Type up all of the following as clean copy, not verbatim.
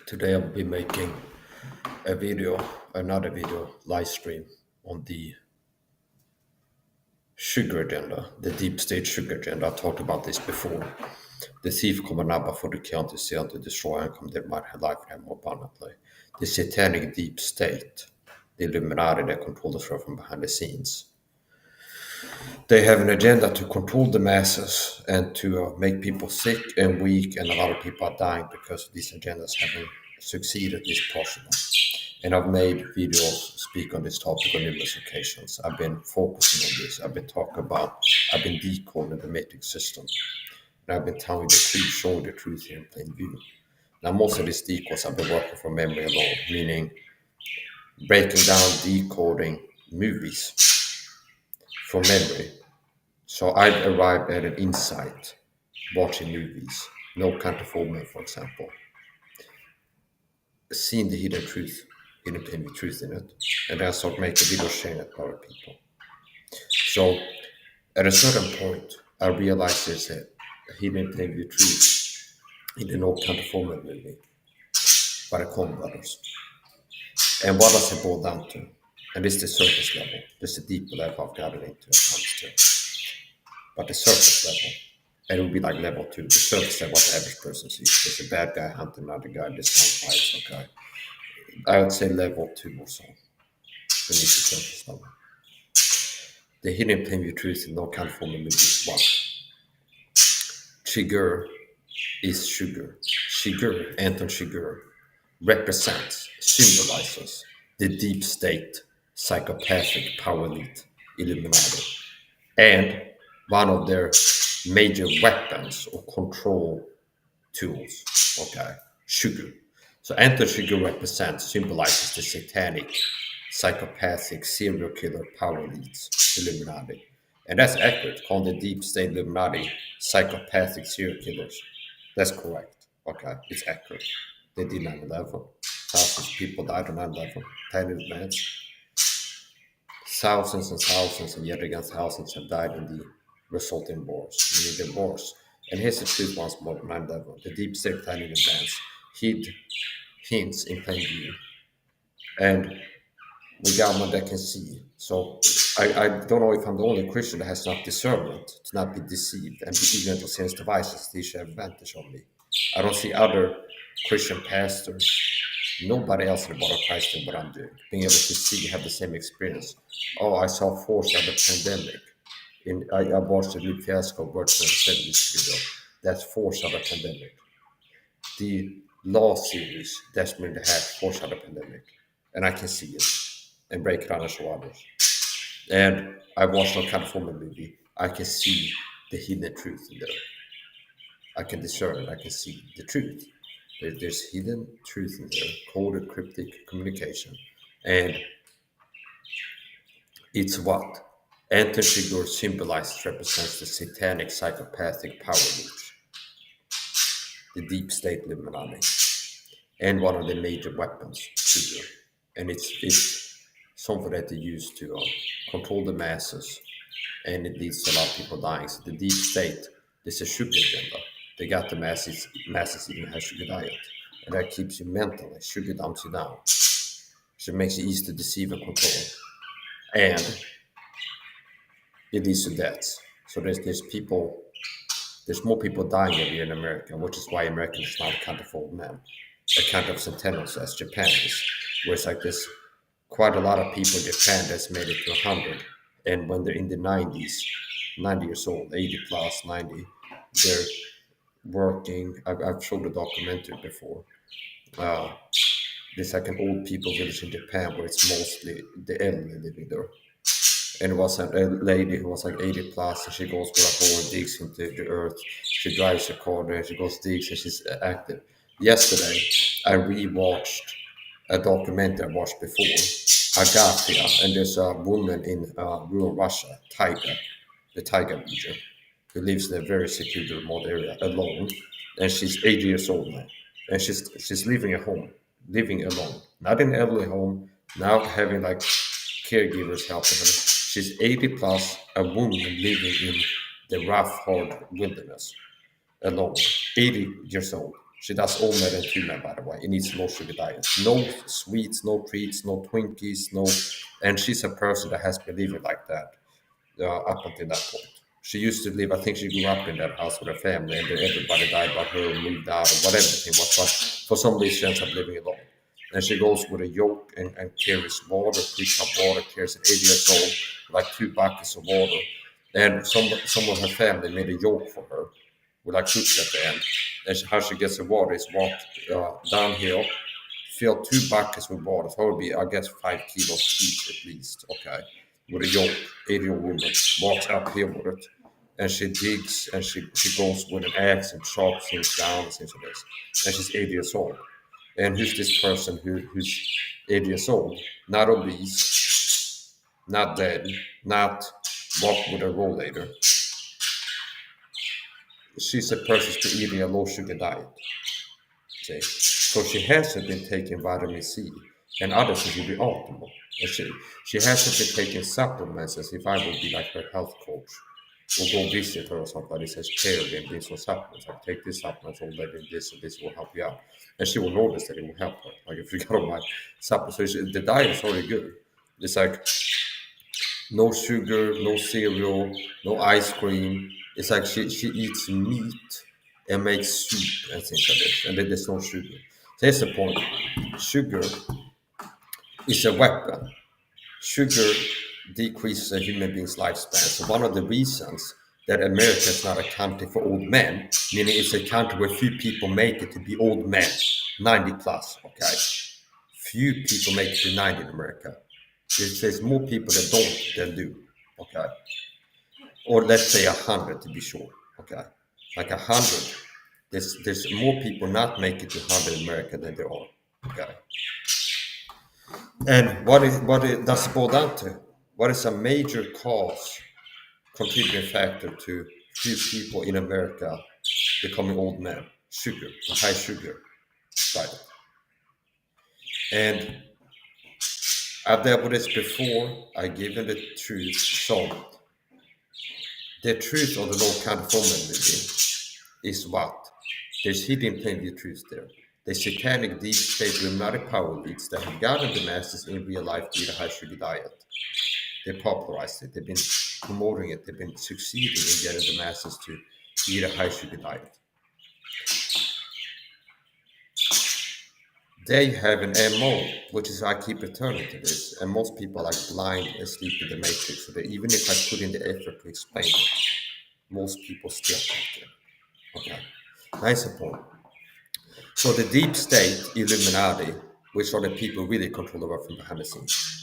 Today I'll be making another video live stream on the sugar agenda, the deep state sugar agenda. I talked about this before. The thief kommer nabba for the county seal to destroy and come their life more abundantly. The satanic deep state, the Illuminati that control the show from behind the scenes. They have an agenda to control the masses and to make people sick and weak, and a lot of people are dying because these agendas haven't succeeded this possible. And I've made videos speak on this topic on numerous occasions. I've been focusing on this. I've been decoding the metric system. And I've been telling the truth, showing the truth here in plain view. Now, most of these decodes I've been working from memory alone, meaning breaking down, decoding movies from memory. So I've arrived at an insight watching movies. No counterfeit, for example. Seeing the hidden truth, hidden plain truth in it. And then I start making videos sharing it to other people. So at a certain point, I realized there's a hidden plain view truth in the No Counterfeit movie by the Coen brothers. And what does it boil down to? And this is the surface level. This is the deeper level I've gotten into it comes to. But the surface level, and it would be like level 2. The surface level, what the average person sees. There's a bad guy hunting another guy, this sound fights, okay. I would say level 2 or so, beneath the surface level. The hidden plain view truth in no kind of form of is what? Chigurh is sugar. Chigurh, Anton Chigurh, represents, symbolizes the deep state, psychopathic power elite, Illuminati, and one of their major weapons or control tools, okay, sugar. So Anton Chigurh represents, symbolizes the satanic, psychopathic, serial killer power elites, Illuminati. And that's accurate, calling the deep state Illuminati psychopathic serial killers. That's correct, okay, it's accurate. They did 9/11. Thousands of people died on 9/11, 10 in advance. Thousands and thousands and yet again thousands have died in the resulting wars, meaning the wars. And here's the truth once more, 9/11. The deep state plan in advance hid hints in plain view. And the government that can see. So I don't know if I'm the only Christian that has enough discernment to not be deceived and be ignorant of Satan's devices. These should have advantage on me. I don't see other Christian pastors, nobody else in the body of Christ doing what I'm doing, being able to see, have the same experience. Oh, I saw force of the pandemic. I watched the new fiasco version of 7 years ago. That's force of the pandemic. The law series, Desmond the Hat, force of the pandemic. And I can see it and break it down and show others. And I watched a California movie. I can see the hidden truth in there. I can discern it. I can see the truth. There's hidden truth in there, coded cryptic communication. And it's what? Anton Chigurh symbolizes, represents the satanic, psychopathic power elite, the deep state Illuminati, and one of the major weapons, sugar. And it's something that they use to control the masses, and it leads to a lot of people dying. So the deep state, this is a sugar agenda. They got the masses eating a sugar diet, and that keeps you mentally. Sugar dumps you down, so it makes it easy to deceive and control, and it leads to deaths. So there's more people dying every year in America, which is why America is not a country full of men, a country of centennials as Japan is, where it's like this. Quite a lot of people in Japan that's made it to 100, and when they're in the 90s, 90 years old, 80 plus, 90, they're working. I've showed the documentary before. There's like an old people village in Japan where it's mostly the elderly living there. And it was a lady who was like 80 plus, and she goes with a hole and digs into the earth. She drives her car there, she goes digs, and she's active. Yesterday, I rewatched a documentary I watched before, Agathia, and there's a woman in rural Russia, the Taiga region, who lives in a very secluded remote area alone, and she's 80 years old now, and she's living at home, living alone, not in an elderly home, now having like caregivers helping her. She's 80 plus, a woman living in the rough, hard wilderness, alone, 80 years old. She does all men and two men, by the way. It needs low sugar diet. No sweets, no treats, no Twinkies, no. And she's a person that has been living like that up until that point. She used to live, I think she grew up in that house with her family, and then everybody died but her, moved out, or whatever the thing was. But for some reason, she ends up living alone. And she goes with a yoke and carries water, picks up water, carries at 80 years old, like 2 buckets of water. And some of her family made a yoke for her with like hooks at the end. And how she gets the water is walk downhill, fill 2 buckets with water. So it would be, I guess, 5 kilos each at least, okay? With a yoke, 80-year-old woman, walks uphill with it. And she digs and she goes with an axe and chops things down and things like this. And she's 80 years old. And who's this person who's 80 years old, not obese, not dead, not walk with a rollator. She's a person who's eating a low sugar diet. See? So she hasn't been taking vitamin C and other things would be optimal. And she hasn't been taking supplements as if I would be like her health coach or go visit her or something. It says care and these supplements. I take this supplement, all that and this will help you out. And she will notice that it will help her. Like if you got on my supplements, so the diet is already good. It's like no sugar, no cereal, no ice cream. It's like she eats meat and makes soup and things like this. And then there's no sugar. So here's the point. Sugar is a weapon. Sugar decreases a human being's lifespan. So one of the reasons that America is not a country for old men, meaning it's a country where few people make it to be old men, 90 plus, okay? Few people make it to 90 in America. There's more people that don't than do, okay? Or let's say 100 to be sure, okay? Like 100. There's more people not make it to 100 in America than there are, okay? And what does it boil down to? What is a major cause, contributing factor to few people in America becoming old men? Sugar, a high sugar diet. And I've dealt with this before. I've given the truth. So the truth of the Lord California movie is what? There's hidden plenty of truth there. The satanic deep state Illuminati power leads that have gotten the masses in real life to eat a high sugar diet. They popularized it. They've been promoting it. They've been succeeding in getting the masses to eat a high sugar diet. They have an MO, which is I keep returning to this, and most people are like blind and sleep in the matrix. So that even if I put in the effort to explain it, most people still can't get it. Okay, nice point. So the deep state Illuminati, which are the people really control the world from behind the scenes,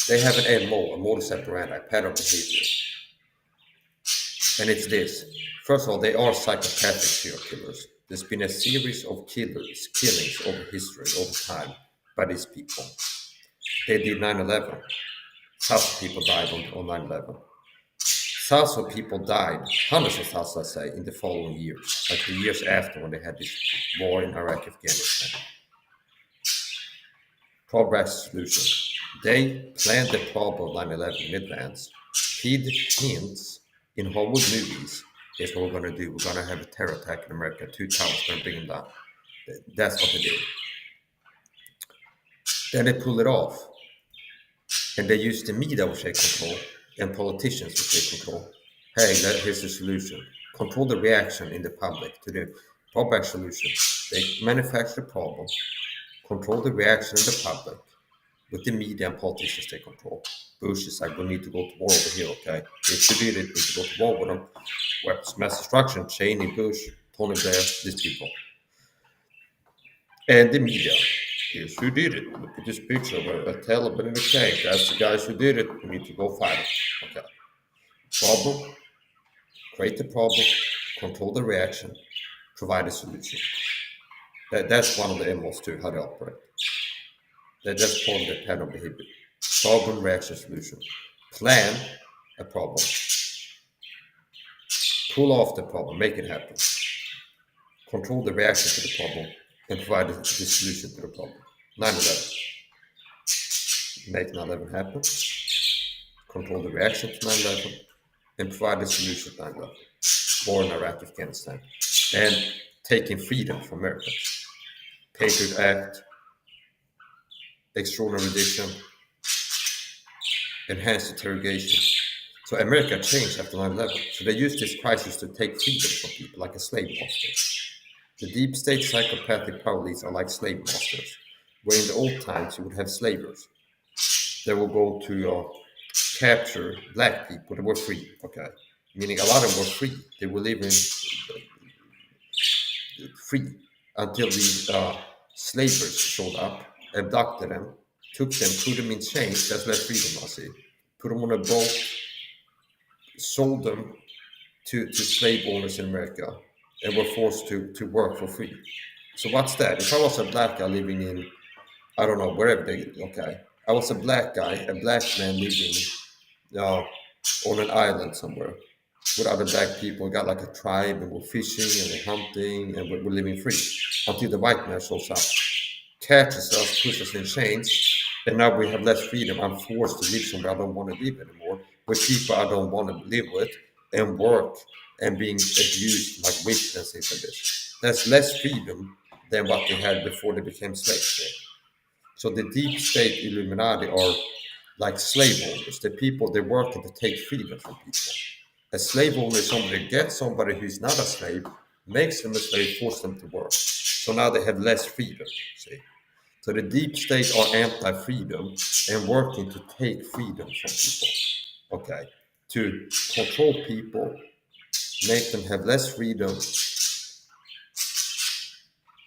they have an MO, a modus operandi, pattern of behavior. And it's this. First of all, they are psychopathic serial killers. There's been a series of killings over history, over time, by these people. They did 9/11. Thousands of people died on 9/11. Thousands of people died, hundreds of thousands, let's say, in the following years, like the years after when they had this war in Iraq, Afghanistan. Problem solution. They planned the problem of 9/11 in advance, hid hints in Hollywood movies. Here's what we're going to do. We're going to have a terror attack in America. 2 towers going to bring them down. That's what they did. Then they pull it off. And they use the media, which they control, and politicians, which they control. Hey, here's the solution. Control the reaction in the public to the problem solution. They manufacture the problem, control the reaction in the public, with the media and politicians they control. Bush is like, we need to go to war over here, okay? If we did it, we need to go to war with them. Weapons, mass destruction, Cheney, Bush, Tony Blair, these people. And the media. Here's who did it. Look at this picture of a Taliban in the tank. That's the guys who did it. We need to go fight them. Okay. Problem. Create the problem. Control the reaction. Provide a solution. That's one of the MOs too, how they operate. That's part of the pattern of behavior. Problem, reaction, solution. Plan a problem. Pull off the problem. Make it happen. Control the reaction to the problem and provide the solution to the problem. 9/11. Make 9/11 happen. Control the reaction to 9/11 and provide the solution to 9/11. War in Iraq, Afghanistan. And taking freedom from Americans. Patriot Act, extraordinary edition, enhanced interrogation. So America changed after 9/11. So they used this crisis to take freedom from people like a slave master. The deep state psychopathic power elites are like slave masters, where in the old times you would have slavers. They will go to capture black people that were free, okay? Meaning a lot of them were free. They were living free until the slavers showed up, abducted them, took them, put them in chains. That's less freedom, I see. Put them on a boat, sold them to slave owners in America, and were forced to work for free. So what's that? If I was a black guy living in, I don't know, wherever they, okay, I was a black guy, a black man living on an island somewhere with other black people, got like a tribe, and were fishing and were hunting and were living free until the white man shows up, catches us, puts us in chains, and now we have less freedom. I'm forced to live somewhere I don't want to live anymore, with people I don't want to live with, and work and being abused like witches and things like this. That's less freedom than what they had before they became slaves. So the deep state Illuminati are like slave owners. The people, they're working to take freedom from people. A slave owner is somebody that gets somebody who's not a slave, makes them a slave, force them to work. So now they have less freedom, see. So the deep state are anti-freedom and working to take freedom from people, okay? To control people, make them have less freedom,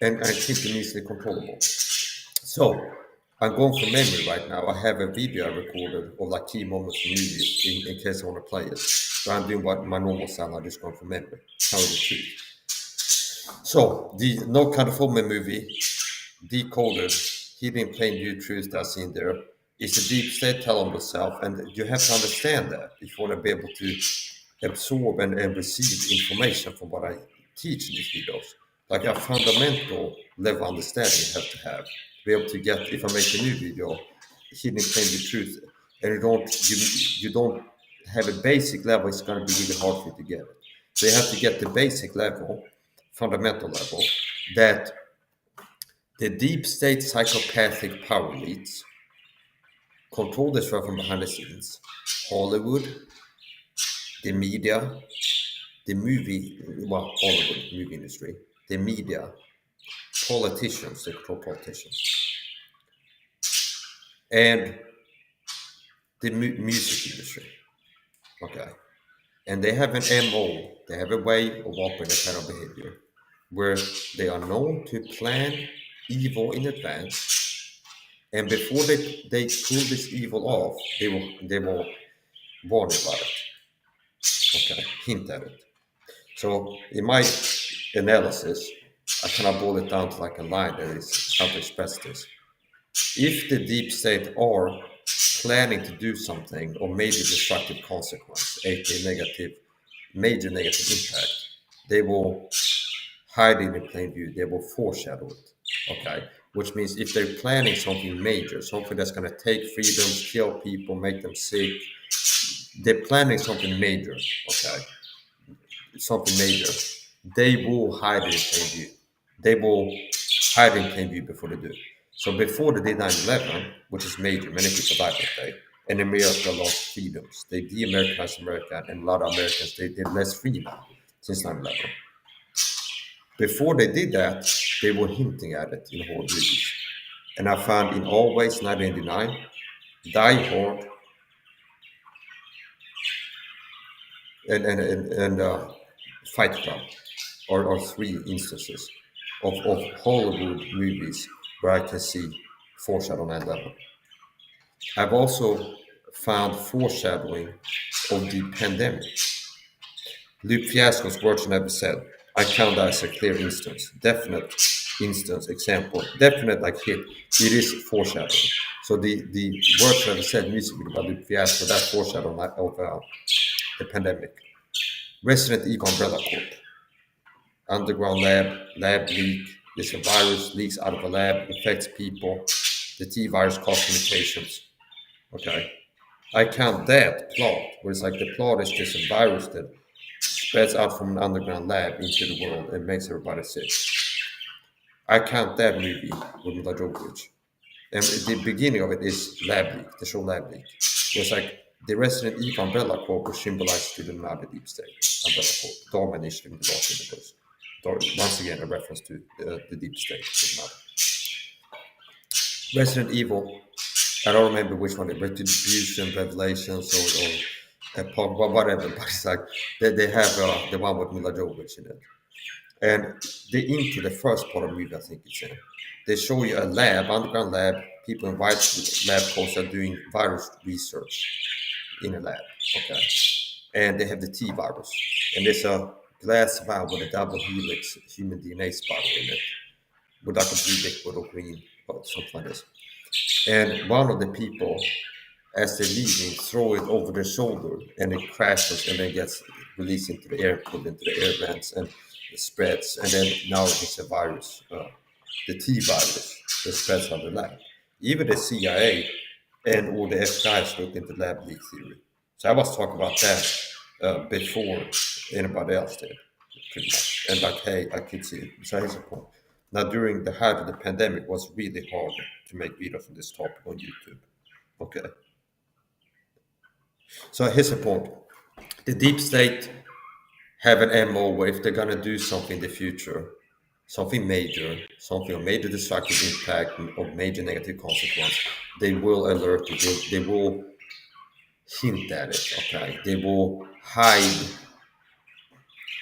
and keep them easily controllable. So I'm going from memory right now. I have a video I recorded of like key moments from movies in case I want to play it. So I'm doing what my normal style, I'm just going from memory. Tell the truth. So the No California movie, Decoded, Hidden Plain View Truth that's in there, is the deep state telling itself, and you have to understand that if you want to be able to absorb and receive information from what I teach in these videos. Like a fundamental level understanding you have to be able to get, if I make a new video, Hidden Plain View Truth, and you don't have a basic level, it's going to be really hard for you to get it. So you have to get the basic level, fundamental level, that the deep state psychopathic power elites control this from behind the scenes. Hollywood, the media, the Hollywood movie industry, the media, politicians, they control politicians, and the music industry, okay? And they have an MO, they have a way of operating a kind of behavior where they are known to plan evil in advance, and before they pull this evil off, they will warn about it, okay, hint at it. So in my analysis, I kind of boil it down to like a line that is how to express this. If the deep state are planning to do something or major destructive consequence, aka major negative impact, they will hide it in plain view. They will foreshadow it, okay? Which means if they're planning something major, something that's going to take freedoms, kill people, make them sick, they're planning something major, okay? Something major, they will hide it in plain view. They will hide it in plain view before they do it. So before they did 9/11, which is major, many people died that day, and America lost freedoms. They de-Americanized America, and a lot of Americans, they did less freedom since 9/11. Before they did that, they were hinting at it in horror movies. And I found in Always 1989, Die Hard, and Fight Club are three instances of Hollywood movies where I can see foreshadow 9/11. I've also found foreshadowing of the pandemic. Luke Fiasco's words never said. I count that as a clear instance, definite instance, example, definite like hit. It is foreshadowing. So the words never said music video by Luke Fiasco, that foreshadowing of the pandemic. Resident Evil Umbrella Corp. Underground lab leak. There's a virus leaks out of a lab, infects people. The T virus causes mutations. Okay. I count that plot, where it's like the plot is just a virus that spreads out from an underground lab into the world and makes everybody sick. I count that movie with Mila Jovovich. And the beginning of it is Lab Leak, the show Lab Leak. It's like the Resident Evil Umbrella Corp was symbolized to the Illuminati Deep State. Umbrella Corp, Dharma Initiative in the Lost Universe. Once again, a reference to the Deep State. Resident Evil, I don't remember which one, Retribution, Revelations, whatever, but it's like they have the one with Mila Jovovich in it. And into the first part of the movie, I think it's in. They show you a lab, underground lab, people in white lab coats are doing virus research in a lab. Okay. And they have the T virus. And there's a glass vial with a double helix human DNA spiral in it. With like a blue liquid or green or something like this. And one of the people, as they're leaving, throw it over their shoulder and it crashes and then gets released into the air, pulled into the air vents and it spreads. And then now it's a virus, the T virus that spreads on the lab. Even the CIA and all the FBI's looked into lab leak theory. So I was talking about that before anybody else did, pretty much. And like, hey, I could see it. So here's the point. Now, during the height of the pandemic, it was really hard to make videos on this topic on YouTube. Okay. So here's the point. The deep state have an MO where if they're going to do something in the future, something major, something of major destructive impact or major negative consequence, they will alert you. They will hint at it, okay? They will hide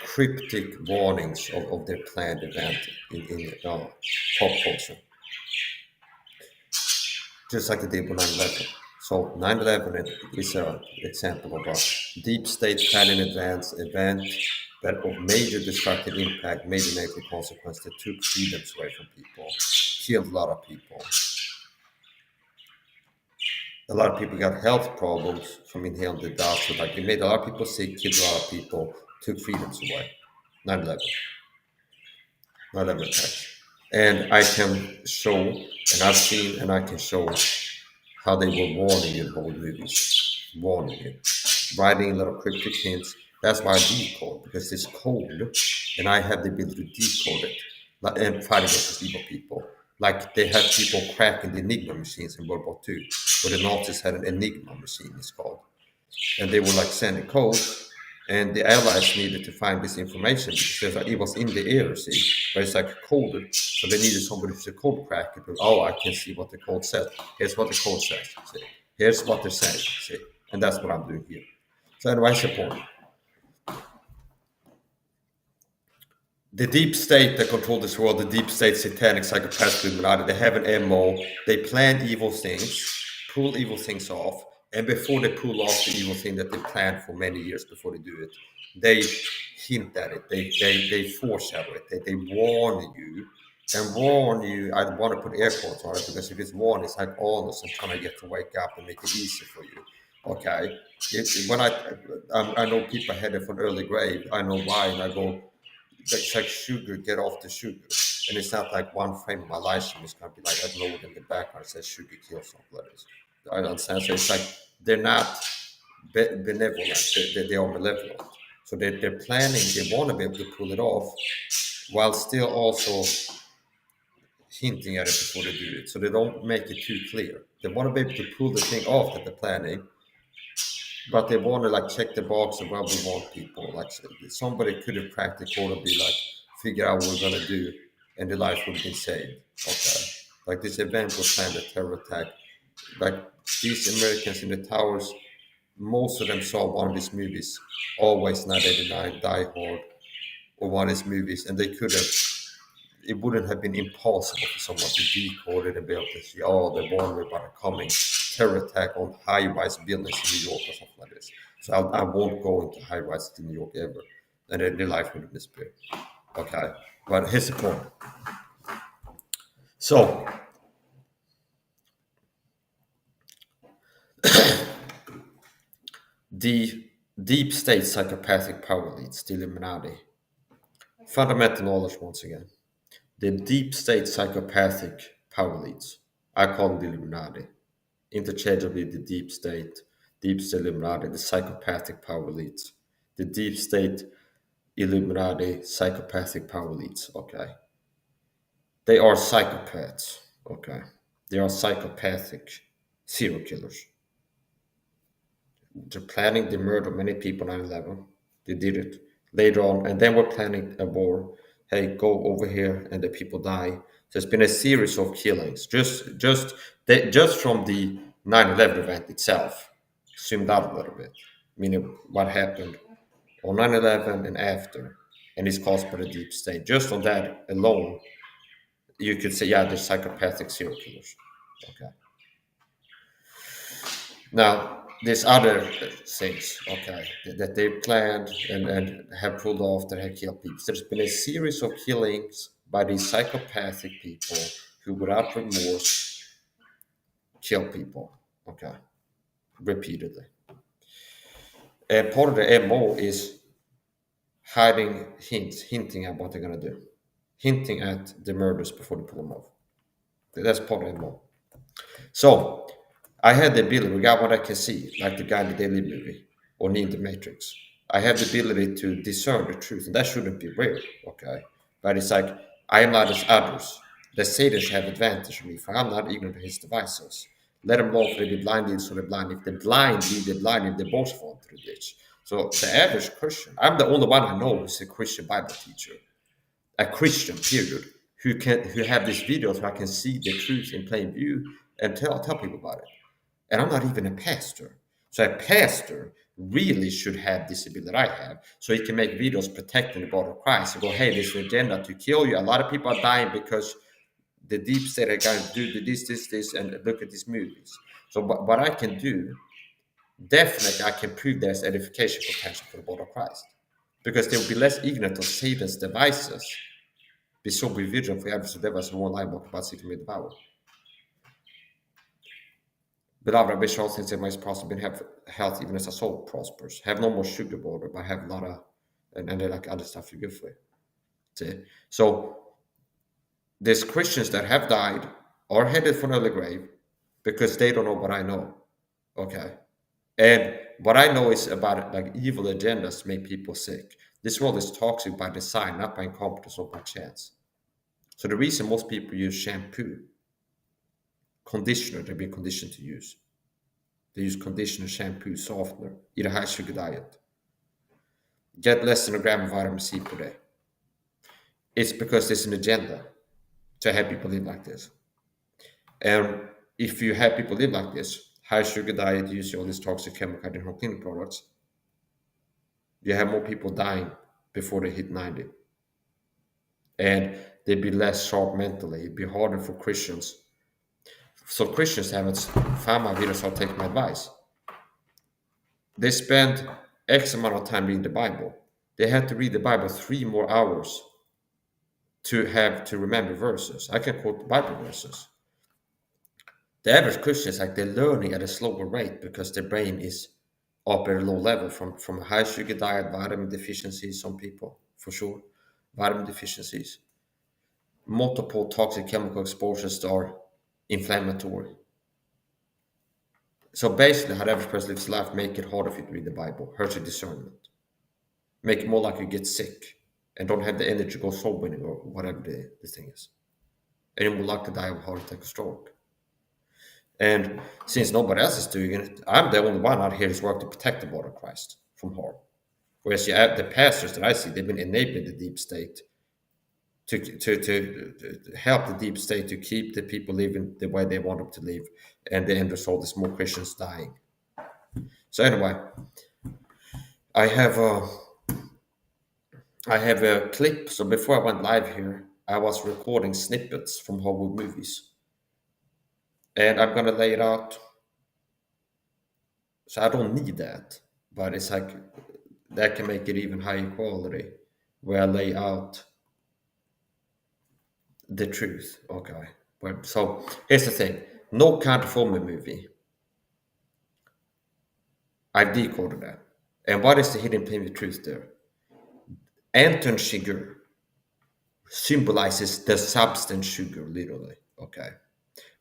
cryptic warnings of their planned event in pop culture. Just like they did with 9/11. So 9/11 is an example of a deep state plan in advance event that of major destructive impact, major negative consequence that took freedoms away from people, killed a lot of people. A lot of people got health problems from inhaling the dust. So like it made a lot of people sick, killed a lot of people, took freedoms away. 9/11. 9/11 attacks. And I can show, and I've seen, and I can show how they were warning you in whole movies. Warning you. Writing little cryptic hints. That's why I decode, because it's cold, and I have the ability to decode it and fight against evil people. Like they had people cracking the Enigma machines in World War II, where the Nazis had an Enigma machine, it's called. And they would like send a code, and the Allies needed to find this information because it was in the air, see, but it's like coded. So they needed somebody who's a code cracker. Oh, I can see what the code says. Here's what the code says. See, here's what they're saying. See, and that's what I'm doing here. So anyway, that's the point. The deep state that control this world, the deep state, satanic, psychopathic Illuminati, they have an MO. They plan evil things, pull evil things off, and before they pull off the evil thing that they planned for many years before they do it, they hint at it. They foreshadow it. They warn you and warn you. I want to put air quotes on it because if it's warn, it's like honest and trying to get to wake up and make it easy for you. Okay, when I know people headed for an early grave, I know why, and I go. It's like sugar, get off the sugar. And it's not like one frame of my life stream is going to be like I load in the background says sugar kills something like this. I understand. So it's like they're not benevolent, they are malevolent. So they're planning, they want to be able to pull it off while still also hinting at it before they do it. So they don't make it too clear. They want to be able to pull the thing off that they're planning, but they want to like check the box of where we want people. Like somebody could have cracked the code and be like, figure out what we're gonna do, and the life would have been saved. Okay, like this event was planned a terror attack. Like these Americans in the towers, most of them saw one of these movies, always 989, Die Hard, or one of these movies, and they could have. It wouldn't have been impossible for someone to decode it and be able to see, oh, they're warned about a coming terror attack on high-rise buildings in New York or something like this. So I won't go into high-rise in New York ever, and then their life would disappear. Okay, but here's the point. So the deep state psychopathic power leads, the Illuminati. Fundamental knowledge once again. The deep state psychopathic power leads. I call them the Illuminati. Interchangeably the deep state Illuminati, the psychopathic power leads. The deep state Illuminati, psychopathic power elites. Okay, they are psychopaths. Okay, they are psychopathic serial killers. They're planning the murder of many people on 9/11. They did it later on, and then we're planning a war. Hey, go over here, and the people die. So it's been a series of killings, just from the 9/11 event itself, zoomed out a little bit, meaning what happened on 9/11 and after, and it's caused by the deep state. Just on that alone, you could say, yeah, they're psychopathic serial killers. Okay. Now, there's other things, okay, that they planned and have pulled off that have killed people. There's been a series of killings by these psychopathic people who, without remorse, kill people, okay, repeatedly. And part of the MO is hiding hinting at what they're going to do, hinting at the murders before they pull them off. That's part of the MO. So, I had the ability, regarding what I can see, like the guy in the Daily movie or Neo the Matrix. I have the ability to discern the truth, and that shouldn't be rare, okay? But it's like, I am not as others. The Satans have advantage of me, for I'm not ignorant of his devices. Let them know if they be blind lead, so they're blind. If the blind lead, the blind, if they both fall into the ditch. So the average Christian, I'm the only one I know who's a Christian Bible teacher, a Christian, period, who have these videos where I can see the truth in plain view and tell people about it. And I'm not even a pastor. So a pastor really should have this ability that I have. So he can make videos protecting the body of Christ and go, hey, there's an agenda to kill you. A lot of people are dying because the deep state are going to do this, and look at these movies. So what I can do, definitely I can prove there's edification potential for the body of Christ. Because they will be less ignorant of Satan's devices. Be so vigilant for every device and one lie about Satan with the power. Beloved, I wish all things that might prosper and have health even as our soul prospers. Have no more sugar border, but have a lot of, and then like other stuff you're good for. See? So there's Christians that have died or headed for an early grave because they don't know what I know. Okay. And what I know is about like evil agendas make people sick. This world is toxic by design, not by incompetence or by chance. So the reason most people use shampoo, conditioner, they've been conditioned to use. They use conditioner, shampoo, softener, eat a high sugar diet, get less than a gram of vitamin C per day. It's because there's an agenda to have people live like this. And if you have people live like this, high sugar diet, use all these toxic chemical and home cleaning products, you have more people dying before they hit 90. And they'd be less sharp mentally. It'd be harder for Christians. So Christians haven't found my videos or taken my advice. They spend X amount of time reading the Bible. They had to read the Bible 3 more hours to remember verses. I can quote the Bible verses. The average Christian is like they're learning at a slower rate because their brain is up at a low level from a high sugar diet, vitamin deficiencies, some people for sure, vitamin deficiencies, multiple toxic chemical exposures that are inflammatory. So basically, how the average person lives life, make it harder for you to read the Bible, hurt your discernment, make it more likely you get sick and don't have the energy to go soul winning or whatever the thing is. And you're more likely to die of a heart attack or stroke. And since nobody else is doing it, I'm the only one out here who's working to protect the body of Christ from harm. Whereas you have the pastors that I see, they've been enabling the deep state to help the deep state to keep the people living the way they want them to live. And the end result is more Christians dying. So anyway, I have a clip. So before I went live here, I was recording snippets from Hollywood movies. And I'm going to lay it out. So I don't need that. But it's like, that can make it even higher quality, where I lay out the truth. Okay. So here's the thing. No counterforming movie. I've decoded that. And what is the hidden plain of truth there? Anton sugar symbolizes the substance sugar, literally. Okay.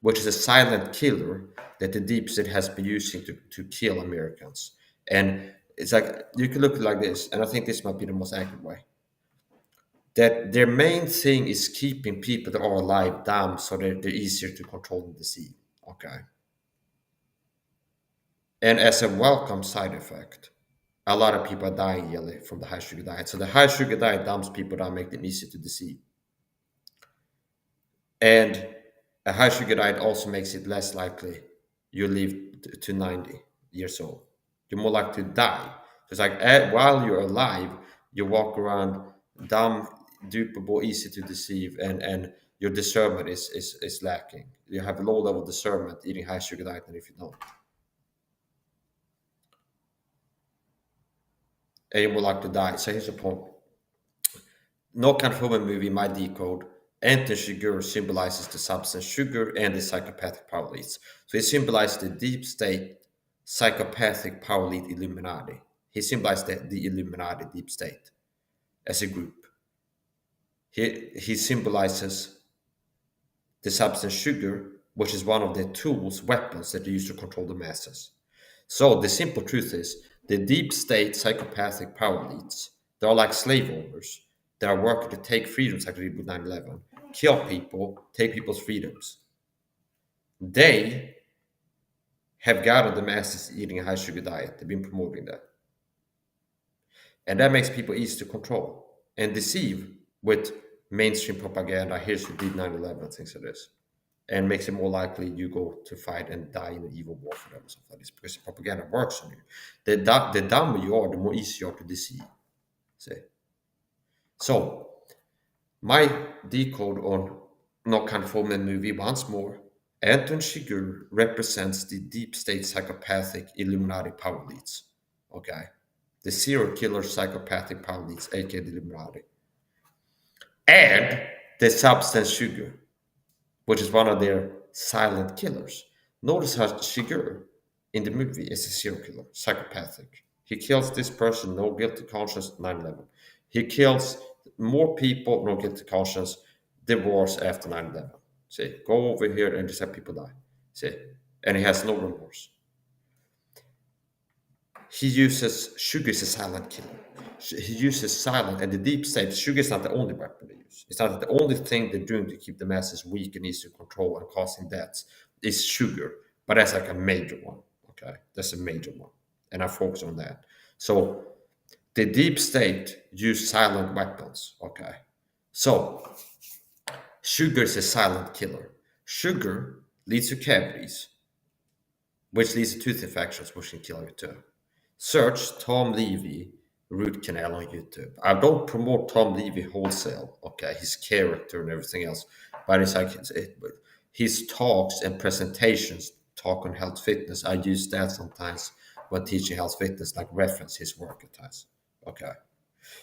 Which is a silent killer that the deep state has been using to kill Americans. And it's like, you can look at it like this, and I think this might be the most accurate way. that their main thing is keeping people that are alive dumb so they're easier to control and deceive. Okay. And as a welcome side effect, a lot of people are dying yearly from the high sugar diet. So the high sugar diet dumps people down, make them easy to deceive. And a high sugar diet also makes it less likely you live to 90 years old. You're more likely to die. It's like while you're alive, you walk around dumb, dupable, easy to deceive, and your discernment is lacking. You have low level discernment eating high sugar diet than if you don't. And you're more likely to die. So here's the point. No kind of human movie, my decode, Anton Chigurh symbolizes the substance sugar and the psychopathic power leads. So he symbolized the deep state, psychopathic power lead Illuminati. He symbolized the Illuminati deep state as a group. He symbolizes the substance sugar, which is one of the tools, weapons that they use to control the masses. So the simple truth is the deep state psychopathic power leads, they're like slave owners that are working to take freedoms like they did with 9/11, kill people, take people's freedoms. They have gathered the masses eating a high sugar diet. They've been promoting that. And that makes people easy to control and deceive with mainstream propaganda. Here's who did 9/11, things like this. And makes it more likely you go to fight and die in an evil war for them or something like this, because the propaganda works on you. The dumber you are, the more easy you are to deceive. See? So, my decode on No Conforming movie once more. Anton Chigurh represents the deep state psychopathic Illuminati power leads. Okay? The serial killer psychopathic power leads, aka the Illuminati. And the substance sugar, which is one of their silent killers. Notice how Chigurh in the movie is a serial killer, psychopathic. He kills this person, no guilty conscience, 9/11. He kills more people, no guilty conscience, divorce after 9/11. See, go over here and just have people die. See, and he has no remorse. He uses sugar as a silent killer. He uses silent and the deep state. Sugar is not the only weapon they use. It's not the only thing they're doing to keep the masses weak and easy to control and causing deaths. It's sugar, but that's like a major one. Okay, that's a major one, and I focus on that. So the deep state use silent weapons. Okay, so sugar is a silent killer. Sugar leads to cavities, which leads to tooth infections, which can kill you too. Search Tom Levy root canal on YouTube. I don't promote Tom Levy wholesale, okay, his character and everything else, but it's like his talks and presentations talk on health fitness. I use that sometimes when teaching health fitness, like reference his work at times. Okay,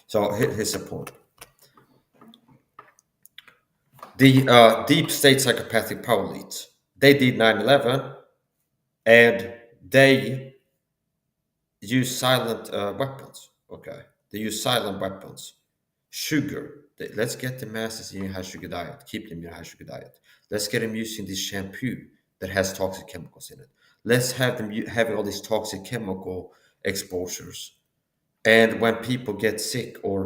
so here's the point. The deep state psychopathic power leads, they did 9/11 and they use silent weapons. Okay, they use silent weapons. Sugar. Let's get the masses eating high sugar diet. Keep them in a high sugar diet. Let's get them using this shampoo that has toxic chemicals in it. Let's have them having all these toxic chemical exposures. And when people get sick or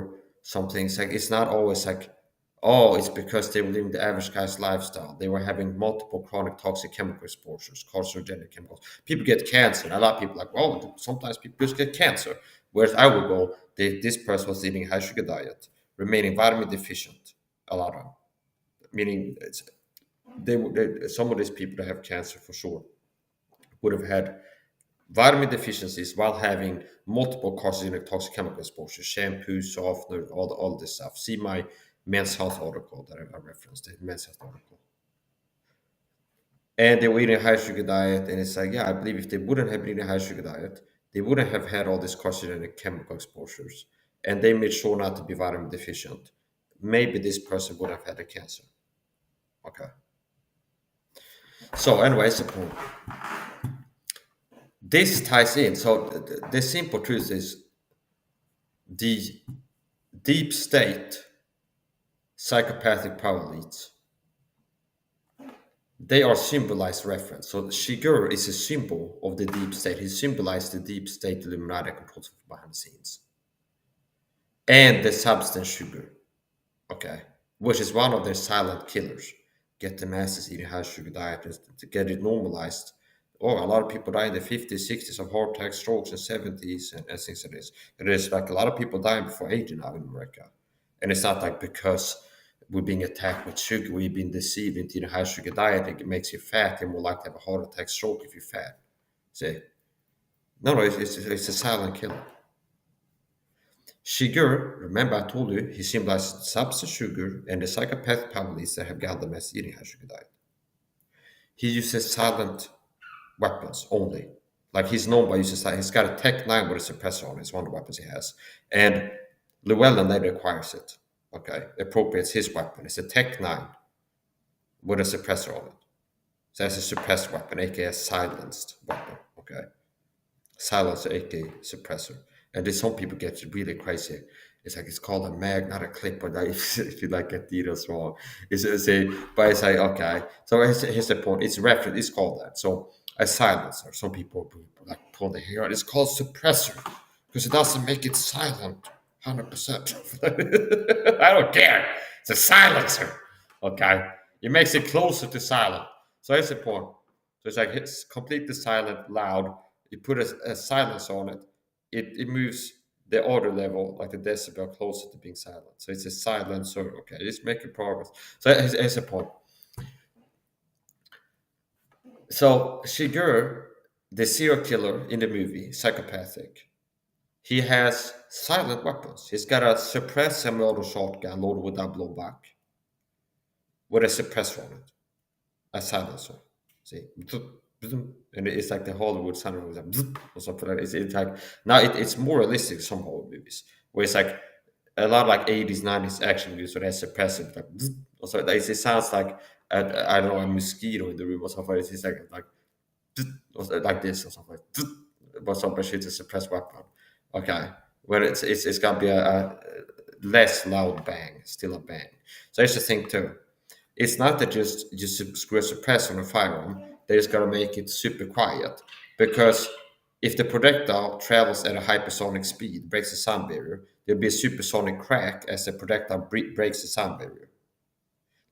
something, it's not always like, oh, it's because they were living the average guy's lifestyle. They were having multiple chronic toxic chemical exposures, carcinogenic chemicals. People get cancer. And a lot of people are like, well, sometimes people just get cancer. Whereas I would go, this person was eating a high sugar diet, remaining vitamin deficient, a lot of them. Meaning some of these people that have cancer for sure would have had vitamin deficiencies while having multiple carcinogenic toxic chemical exposure, shampoo, softener, all this stuff. See my Men's Health article that I referenced, the Men's Health article. And they were eating a high sugar diet, and it's like, yeah, I believe if they wouldn't have eaten a high sugar diet, they wouldn't have had all these carcinogenic chemical exposures, and they made sure not to be vitamin deficient. Maybe this person would have had a cancer. Okay. So, anyways, the point. This ties in. So, the simple truth is the deep state psychopathic power leads, they are symbolized reference. So Chigurh is a symbol of the deep state. He symbolized the deep state Illuminati controls behind the scenes. And the substance sugar. okay, which is one of their silent killers. Get the masses eating high sugar diet and to get it normalized. Oh, a lot of people die in the 50s, 60s of heart attacks, strokes, and 70s, and things like this. It is like a lot of people dying before 80 now in America. And it's not like because we're being attacked with sugar, we've been deceived into eating high sugar diet, it makes you fat and more likely to have a heart attack, stroke if you're fat. See? No, it's a silent killer. Sugar, remember I told you, he symbolizes substance sugar and the psychopathic power leads that have gathered mass eating high sugar diet. He uses silent weapons only. Like he's known by using, he's got a Tech 9 with a suppressor on it. It's one of the weapons he has. And Llewellyn later acquires it. Okay, appropriates his weapon. It's a Tech 9 with a suppressor on it. So that's a suppressed weapon, aka a silenced weapon. Okay, silencer, aka suppressor. And then some people get really crazy. It's like it's called a mag, not a clip, but if you like get details wrong, it's a but it's like okay. So here's the point. It's reference. It's called that. So a silencer. Some people like pull the hair out. It's called suppressor because it doesn't make it silent. 100%. I don't care. It's a silencer. Okay, it makes it closer to silent. So here's the point. So it's like it's completely silent, loud. You put a silence on it, it moves the order level, like the decibel, closer to being silent. So it's a silencer. Okay, it's making progress. So here's the point. So Shiger, the serial killer in the movie, psychopathic, he has silent weapons. He's got a suppressed semi-auto shotgun loaded with double back with a suppressor on it, a silencer. See, and it's like the Hollywood sound of or something like that. It's like now it's more realistic some horror movies where it's like a lot of like 80s, 90s action movies where they suppressive like also it sounds like I don't know a mosquito in the room or something. It's like this or something but somebody shoots a suppressed weapon. Okay, where it's gonna be a less loud bang, still a bang. So that's the thing too. It's not that just screw a suppressor on a firearm. They just gotta make it super quiet because if the projectile travels at a hypersonic speed, breaks the sound barrier, there'll be a supersonic crack as the projectile breaks the sound barrier,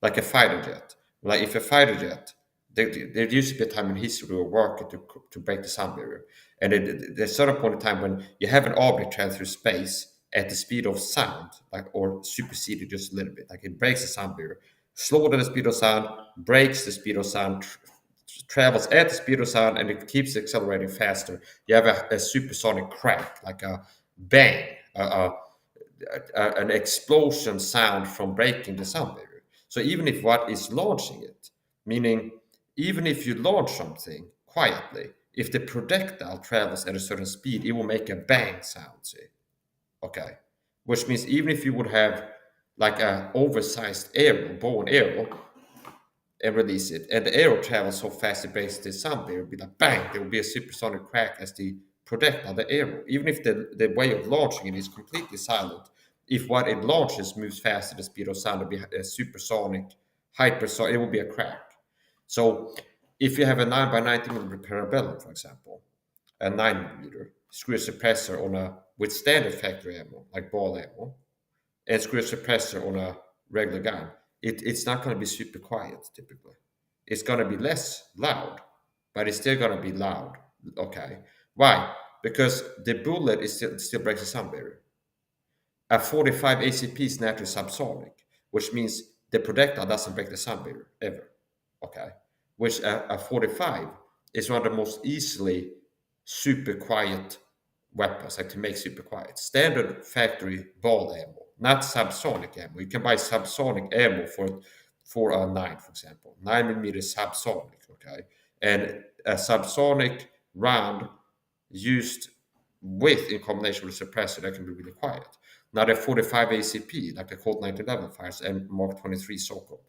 like a fighter jet. Like if a fighter jet, there used to be a time in history where working to break the sound barrier, and there's a certain point in time when you have an object travel through space at the speed of sound, like or superseded just a little bit, like it breaks the sound barrier, slower than the speed of sound, breaks the speed of sound, travels at the speed of sound, and it keeps accelerating faster. You have a supersonic crack, like a bang, an explosion sound from breaking the sound barrier. So even if what is launching it, meaning even if you launch something quietly, if the projectile travels at a certain speed, it will make a bang sound. See, okay, which means even if you would have like a oversized arrow, bow and arrow, and release it, and the arrow travels so fast it breaks the sound barrier, it'll be like bang, there will be a supersonic crack as the projectile, the arrow. Even if the way of launching it is completely silent, if what it launches moves faster than the speed of sound, it'll be a supersonic, hypersonic, it will be a crack. So if you have a 9 by 90 millimeter parabellum, for example, a 9 millimeter, screw a suppressor on a with standard factory ammo, like ball ammo, and screw a suppressor on a regular gun, it's not going to be super quiet typically. It's going to be less loud, but it's still going to be loud. Okay. Why? Because the bullet is still breaks the sound barrier. A 45 ACP is naturally subsonic, which means the projectile doesn't break the sound barrier ever. Okay. Which a 45 is one of the most easily super quiet weapons, like to make super quiet. Standard factory ball ammo, not subsonic ammo. You can buy subsonic ammo for a 9, for example. 9 millimeter subsonic, okay? And a subsonic round used with in combination with a suppressor that can be really quiet. Now the 45 ACP, like the Colt 1911 fires and Mark 23 Soko,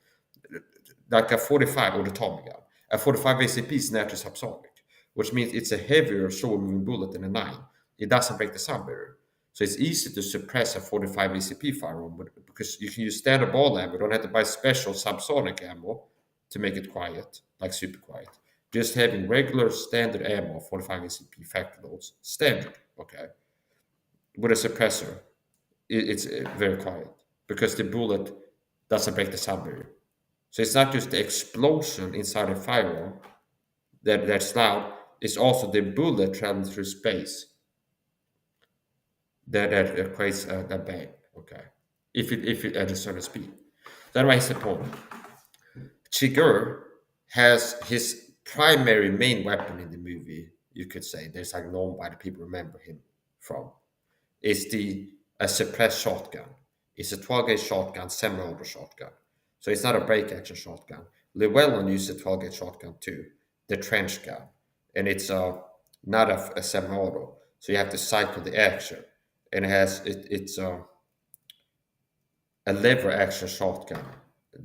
like a 45 or the Tommy gun. A 45 ACP is naturally subsonic, which means it's a heavier, slower moving bullet than a 9. It doesn't break the sound barrier. So it's easy to suppress a 45 ACP firearm because you can use standard ball ammo. You don't have to buy special subsonic ammo to make it quiet, like super quiet. Just having regular standard ammo, 45 ACP factory loads, standard, okay, with a suppressor, it's very quiet because the bullet doesn't break the sound barrier. So it's not just the explosion inside a firearm that's loud, it's also the bullet traveling through space that creates that bang. Okay, if it at a certain speed. That makes the point. Chigurh has his primary main weapon in the movie. You could say there's like known why the people remember him from is the a suppressed shotgun. It's a 12 gauge shotgun, semi-auto shotgun. So it's not a break action shotgun. Llewellyn used a 12 gauge shotgun too, the trench gun, and it's not a semi-auto. So you have to cycle the action, and it's a lever action shotgun.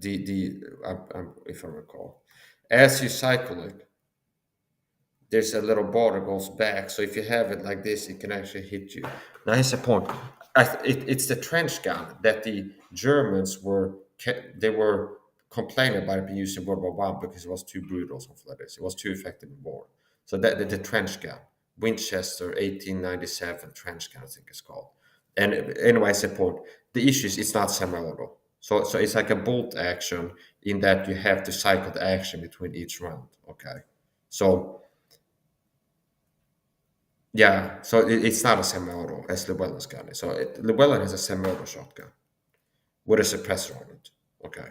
If I recall, as you cycle it, there's a little bar that goes back. So if you have it like this, it can actually hit you. Now here's the point. It's the trench gun that the Germans they were complaining about it being used in World War I because it was too brutal, something like this. It was too effective in war. So that the trench gun, Winchester 1897 trench gun, I think it's called. And anyway, it's the point. The issue is it's not semi-auto. So it's like a bolt action in that you have to cycle the action between each round. Okay. So yeah, so it's not a semi-auto as Llewellyn's gun is. So Llewellyn has a semi-auto shotgun with a suppressor on it. Okay,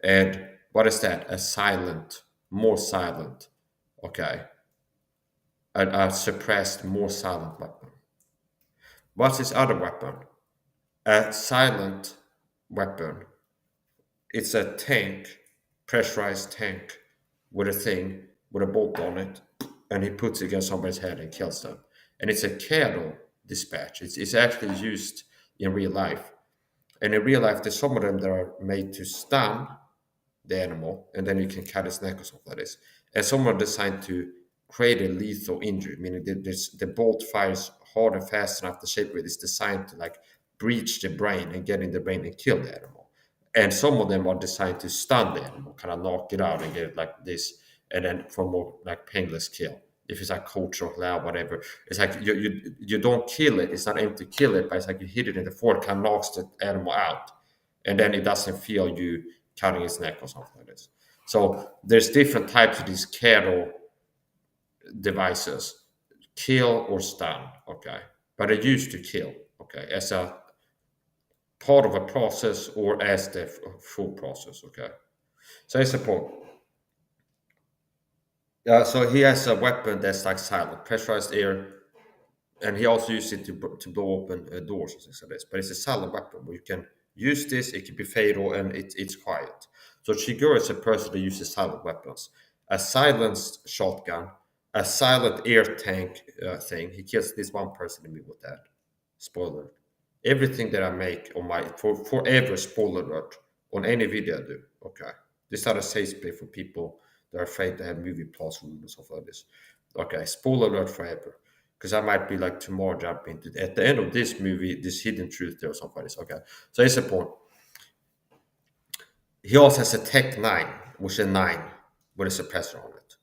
and what is that? A silent, more silent. Okay, a suppressed, more silent weapon. What's his other weapon? A silent weapon. It's a tank, pressurized tank with a thing with a bolt on it, and he puts it against somebody's head and kills them. And it's a cattle dispatch. It's actually used in real life. And in real life, there's some of them that are made to stun the animal, and then you can cut its neck or something like this. And some are designed to create a lethal injury, meaning the bolt fires hard and fast enough. The shape of it is designed to like breach the brain and get in the brain and kill the animal. And some of them are designed to stun the animal, kind of knock it out and get it like this, and then for more like painless kill. If it's like coach or loud, whatever, it's like you don't kill it. It's not aimed to kill it, but it's like you hit it in the forehead, kind of knocks the animal out, and then it doesn't feel you cutting its neck or something like this. So there's different types of these cattle devices, kill or stun. Okay, but they're used to kill. Okay, as a part of a process or as the full process. Okay, so it's a point. So he has a weapon that's like silent, pressurized air, and he also uses it to blow open doors and things like this. But it's a silent weapon where you can use this, it can be fatal, and it's quiet. So Chigurh is a person that uses silent weapons. A silenced shotgun, a silent air tank thing. He kills this one person in me with that. Spoiler. Everything that I make on my forever spoiler alert on any video I do. Okay. This is not a safe play for people that are afraid to have movie plots and stuff like this. Okay, spoiler alert forever. Because I might be like tomorrow jump into at the end of this movie, this hidden truth there or something like this. Okay. So it's a point. He also has a Tech 9, which is a 9 with a suppressor on it.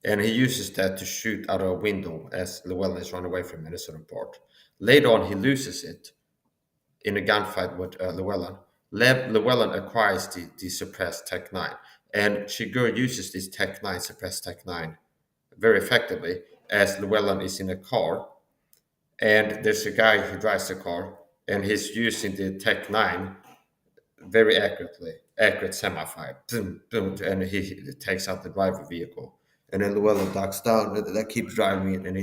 And he uses that to shoot out of a window as Llewellyn is running away from him in a certain part. Later on, he loses it in a gunfight with Llewellyn. Llewellyn acquires the suppressed Tech 9. And Chigurh uses this Tech 9, suppressed Tech 9, very effectively as Llewellyn is in a car. And there's a guy who drives the car, and he's using the Tech 9 very accurate semi-fire. Boom, boom, and he takes out the driver vehicle. And then Llewellyn ducks down, and that keeps driving it, and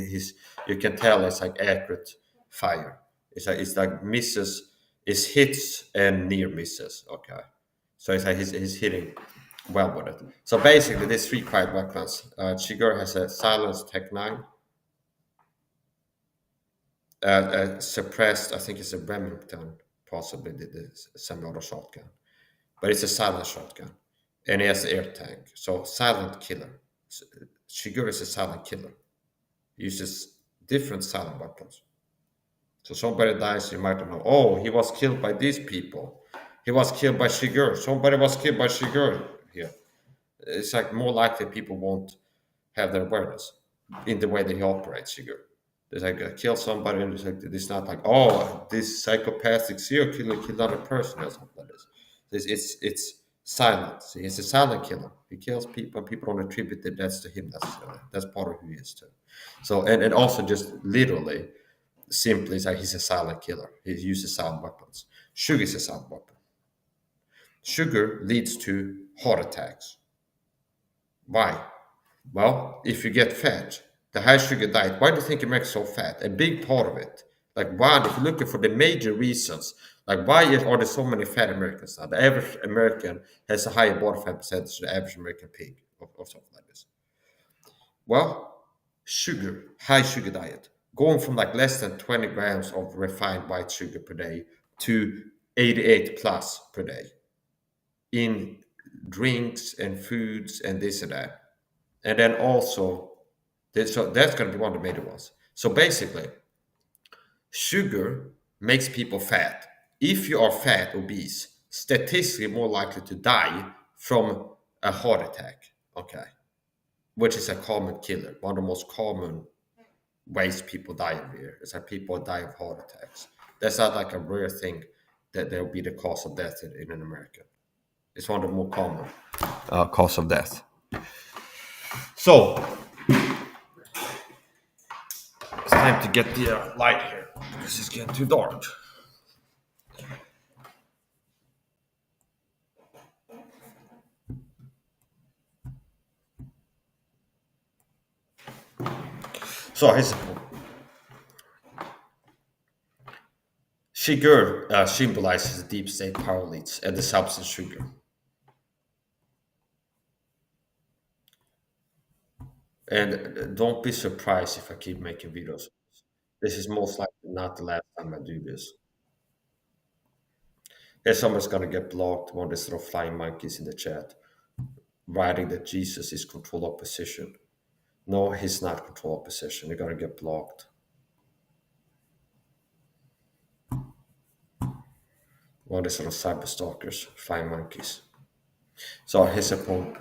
you can tell it's like accurate fire. It's like misses, it's hits and near misses. Okay, so it's like he's hitting well with it. So basically, there's three quiet weapons. Chigurh has a silenced Tech 9, suppressed, I think it's a Remington, possibly the semi-auto shotgun, but it's a silent shotgun, and he has the air tank. So silent killer. Chigurh is a silent killer. He uses different silent weapons. So somebody dies, you might not know. Oh, he was killed by these people. He was killed by Chigurh. Somebody was killed by Chigurh here. It's like more likely people won't have their awareness in the way that he operates, Chigurh. There's like kill somebody, and it's not like, oh, this psychopathic serial killer killed another person or something like this. It's silent. See, he's a silent killer. He kills people, and people don't attribute the deaths to him. That's part of who he is too. So and also just literally, simply, it's like he's a silent killer. He uses silent weapons. Sugar is a silent weapon. Sugar leads to heart attacks. Why? Well, if you get fat, the high sugar diet, why do you think America's so fat? A big part of it, like why, if you're looking for the major reasons, like are there so many fat Americans now? The average American has a higher body fat percentage than the average American pig, or something like this. Well, sugar, high sugar diet, going from like less than 20 grams of refined white sugar per day to 88 plus per day in drinks and foods and this and that. And then also, so that's going to be one of the major ones. So basically, sugar makes people fat. If you are fat, obese, statistically more likely to die from a heart attack, okay, which is a common killer. One of the most common ways people die every year is that people die of heart attacks. That's not like a rare thing that there will be the cause of death in an American. It's one of the more common cause of death. So it's time to get the light here because it's getting too dark. So here's the point. Sugar symbolizes deep state power elites and the substance sugar. And don't be surprised if I keep making videos. This is most likely not the last time I do this. If someone's gonna get blocked, one of these little flying monkeys in the chat, writing that Jesus is control opposition. No, he's not control opposition. You're gonna get blocked. One of these little cyber stalkers, flying monkeys. So here's a point.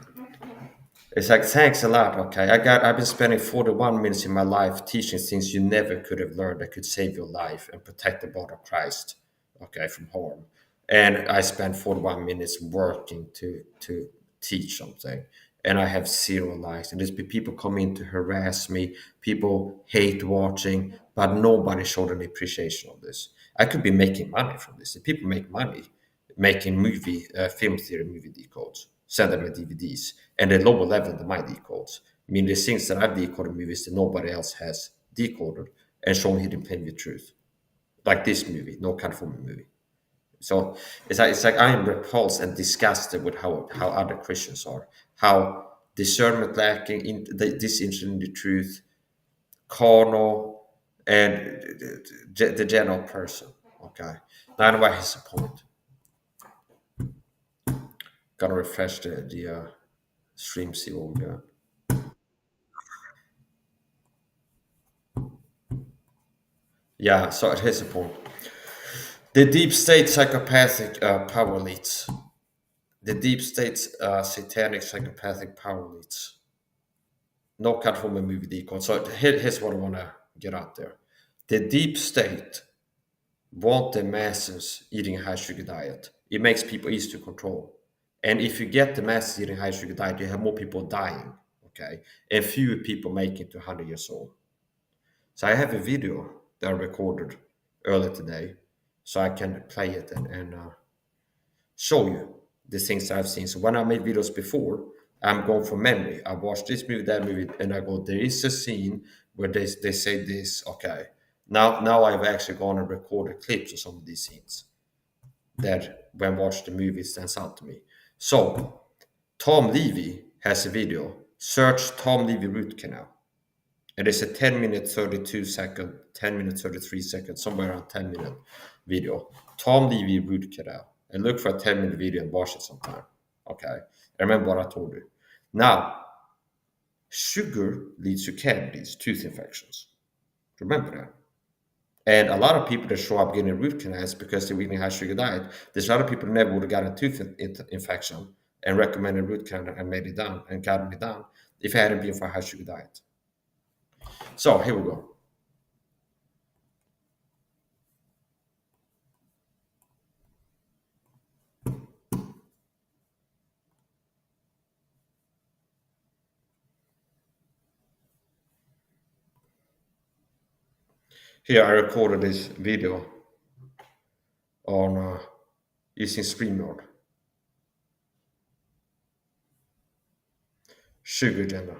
It's like, thanks a lot. Okay, I've been spending 41 minutes in my life teaching things you never could have learned that could save your life and protect the body of Christ, okay, from harm. And I spent 41 minutes working to teach something, and I have zero likes. And there's been people coming to harass me. People hate watching, but nobody showed any appreciation of this. I could be making money from this. If people make money making film theory movie decodes, send them the DVDs, and at lower level than my decodes. I mean, the things that I've decoded movies that nobody else has decoded and shown hidden plain with truth, like this movie, No California movie. So it's like I am repulsed and disgusted with how other Christians are, how discernment lacking, disinterested in the truth, carnal, and the general person. Okay, now anyway, here's the point. Gonna refresh the stream, see what we got. Yeah, so here's the point. The deep state psychopathic power elites, the deep state satanic psychopathic power elites, no cut from a movie decode. So here's what I want to get out there. The deep state want the masses eating a high sugar diet. It makes people easy to control. And if you get the masses eating high sugar diet, you have more people dying, okay, and fewer people making it to 100 years old. So I have a video that I recorded earlier today, so I can play it and show you the things I've seen. So when I made videos before, I'm going from memory. I watched this movie, that movie, and I go, there is a scene where they say this. Okay, now I've actually gone and recorded clips of some of these scenes that when I watched the movie stands out to me. So Tom Levy has a video. Search Tom Levy root canal. And it's a 10 minute 32 second, 10 minute 33 seconds, somewhere around 10-minute video. Tom Levy root canal. And look for a 10-minute video and watch it sometime. Okay. Remember what I told you. Now, sugar leads to cavities, tooth infections. Remember that. And a lot of people that show up getting root canals because they're eating a high sugar diet, there's a lot of people who never would have gotten a tooth infection and recommended root canal and made it down and gotten it down if it hadn't been for a high sugar diet. So here we go. Here I recorded this video on using StreamYard. Sugar agenda.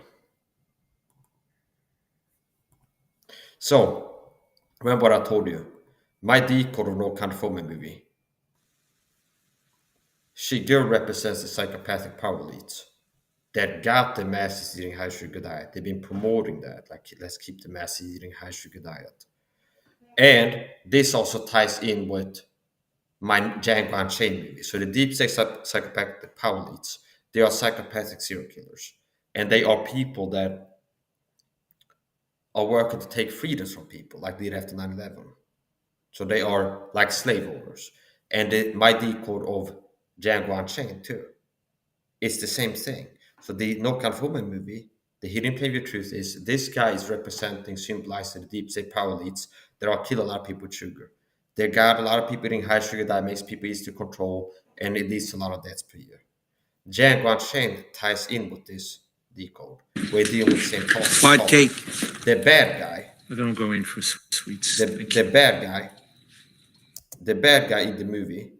So, remember what I told you. My Decode of No Country for Me movie. She girl represents the psychopathic power elites that got the masses eating high sugar diet. They've been promoting that, like let's keep the masses eating high sugar diet. And this also ties in with my Django Unchained movie. So the deep state psychopathic power elites, they are psychopathic serial killers, and they are people that are working to take freedoms from people, like they did after 9/11. So they are like slave owners. And my decode of Django Unchained too. It's the same thing. So the No California movie, the hidden preview truth is this guy is representing, symbolizing the deep state power elites that are killing a lot of people with sugar. They got a lot of people eating high sugar that makes people easy to control, and it leads to a lot of deaths per year. Django Unchained ties in with this decode. We're dealing with the same problem. White cake. The bad guy. I don't go in for sweets. The bad guy in the movie,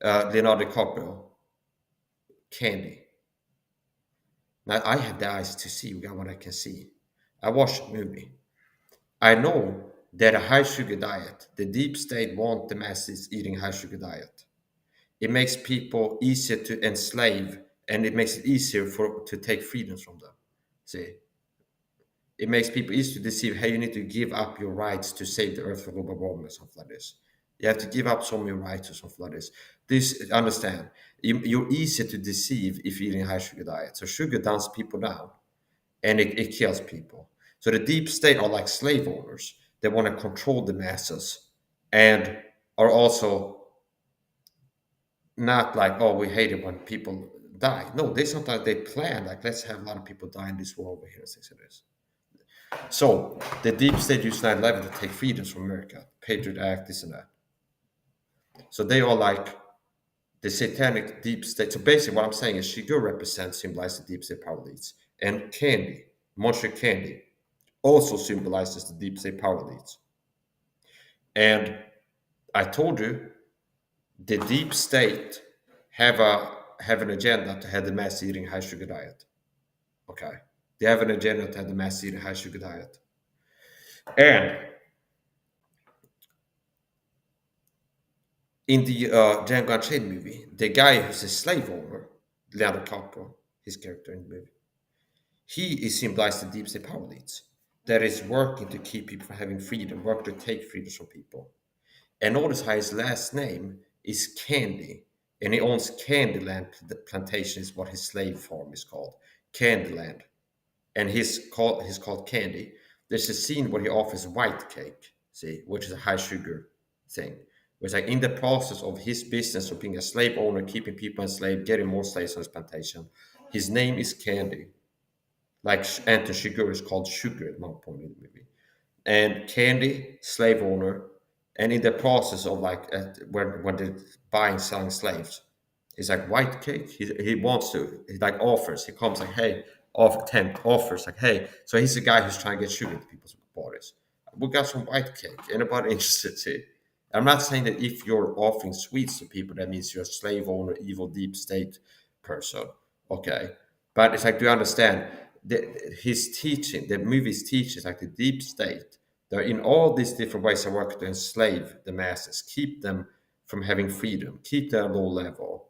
Leonardo DiCaprio, Candy. Now I have the eyes to see what I can see. I watched the movie. I know that a high sugar diet, the deep state want the masses eating high sugar diet. It makes people easier to enslave, and it makes it easier to take freedoms from them. See, it makes people easy to deceive. Hey, you need to give up your rights to save the earth from global warming or something like this. You have to give up some of your rights or something like this. This understand. You're easier to deceive if you're eating a high sugar diet. So sugar dumbs people down, and it kills people. So the deep state are like slave owners. They want to control the masses, and are also not like, oh, we hate it when people die. No, they sometimes they plan like, let's have a lot of people die in this war over here. Things like this. So the deep state used 9/11 to take freedoms from America, Patriot Act, this and that. So they are like the satanic deep state. So basically, what I'm saying is Shigur represents, symbolizes the deep state power elites, and Candy, Monster Candy, also symbolizes the deep state power elites. And I told you, the deep state have an agenda to have the mass eating high sugar diet. Okay, they have an agenda to have the mass eating high sugar diet, and in the Django Unchained movie, the guy who's a slave owner, Leonardo DiCaprio, his character in the movie, he is symbolized the deep state power elites that is working to keep people from having freedom, work to take freedoms from people. And notice how his last name is Candy, and he owns Candyland Plantation, is what his slave farm is called, Candyland, and he's called Candy. There's a scene where he offers white cake, see, which is a high sugar thing. It's like in the process of his business of being a slave owner, keeping people enslaved, getting more slaves on his plantation, his name is Candy. Like Anton Chigurh is called Sugar at one point in the movie. And Candy, slave owner, and in the process of like when they're buying, selling slaves, he's like white cake. He wants to. He like offers. He comes like, hey, offers like, hey. So he's the guy who's trying to get sugar to people's bodies. We got some white cake. Anybody interested? See? I'm not saying that if you're offering sweets to people, that means you're a slave owner, evil, deep state person. Okay. But it's like, do you understand? His teaching, the movie's teaching, like the deep state, they're in all these different ways of work to enslave the masses, keep them from having freedom, keep them at a low level.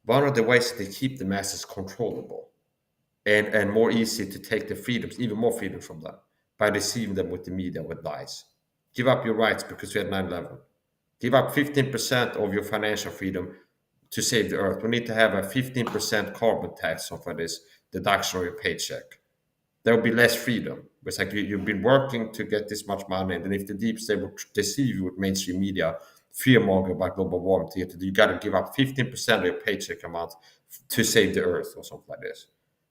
One of the ways they keep the masses controllable and more easy to take the freedoms, even more freedom from them, by deceiving them with the media, with lies. Give up your rights because we had 9/11. Give up 15% of your financial freedom to save the earth. We need to have a 15% carbon tax off of this deduction of your paycheck. There will be less freedom. It's like you've been working to get this much money, and then if the deep state will deceive you with mainstream media, fearmonger about global warming, you got to give up 15% of your paycheck amount to save the earth or something like this.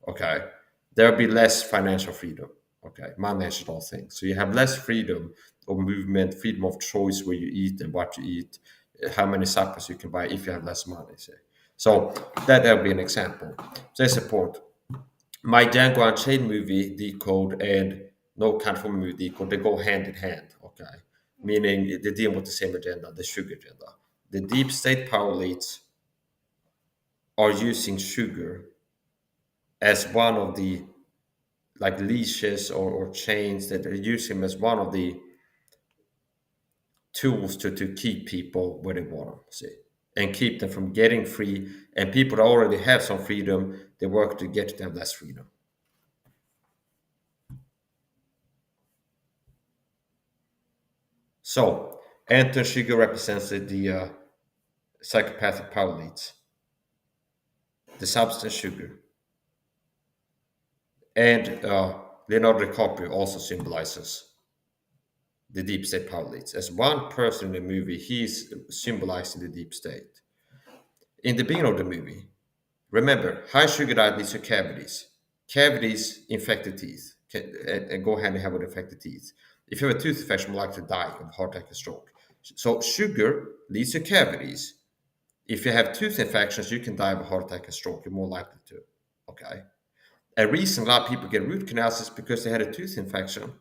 Okay, there will be less financial freedom. Okay, money is all things. So you have less freedom of movement, freedom of choice where you eat and what you eat, how many supplements you can buy if you have less money. Say. So that will be an example. So that's the point. My Django Unchained movie, Decode, and no kind of movie Decode, they go hand in hand, okay? Meaning they deal with the same agenda, the sugar agenda. The deep state power elites are using sugar as one of the like leashes or chains that are using as one of the tools to keep people where they want them, see, and keep them from getting free. And people that already have some freedom, they work to get them less freedom. So, Anton Sugar represents the psychopathic power leads, the substance sugar, and Leonardo DiCaprio also symbolizes the deep state power leads. As one person in the movie, he's symbolizing the deep state. In the beginning of the movie, remember, high sugar diet leads to cavities. Cavities infect the teeth and go hand in hand with infected teeth. If you have a tooth infection, you're likely to die of heart attack and stroke. So sugar leads to cavities. If you have tooth infections, you can die of a heart attack and stroke. You're more likely to. Okay. A reason a lot of people get root canals is because they had a tooth infection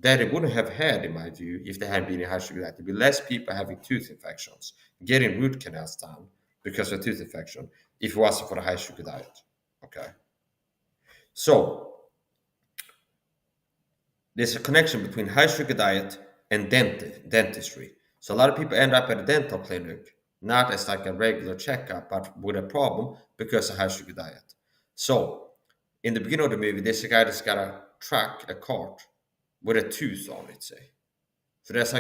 that they wouldn't have had, in my view, if they hadn't been in high sugar diet. There'd be less people having tooth infections, getting root canals done because of a tooth infection, if it wasn't for the high sugar diet. Okay. So there's a connection between high sugar diet and dentistry. So a lot of people end up at a dental clinic, not as like a regular checkup, but with a problem because of high sugar diet. So in the beginning of the movie, there's a guy that's got a truck, a cart, with a tooth on it, say. So that's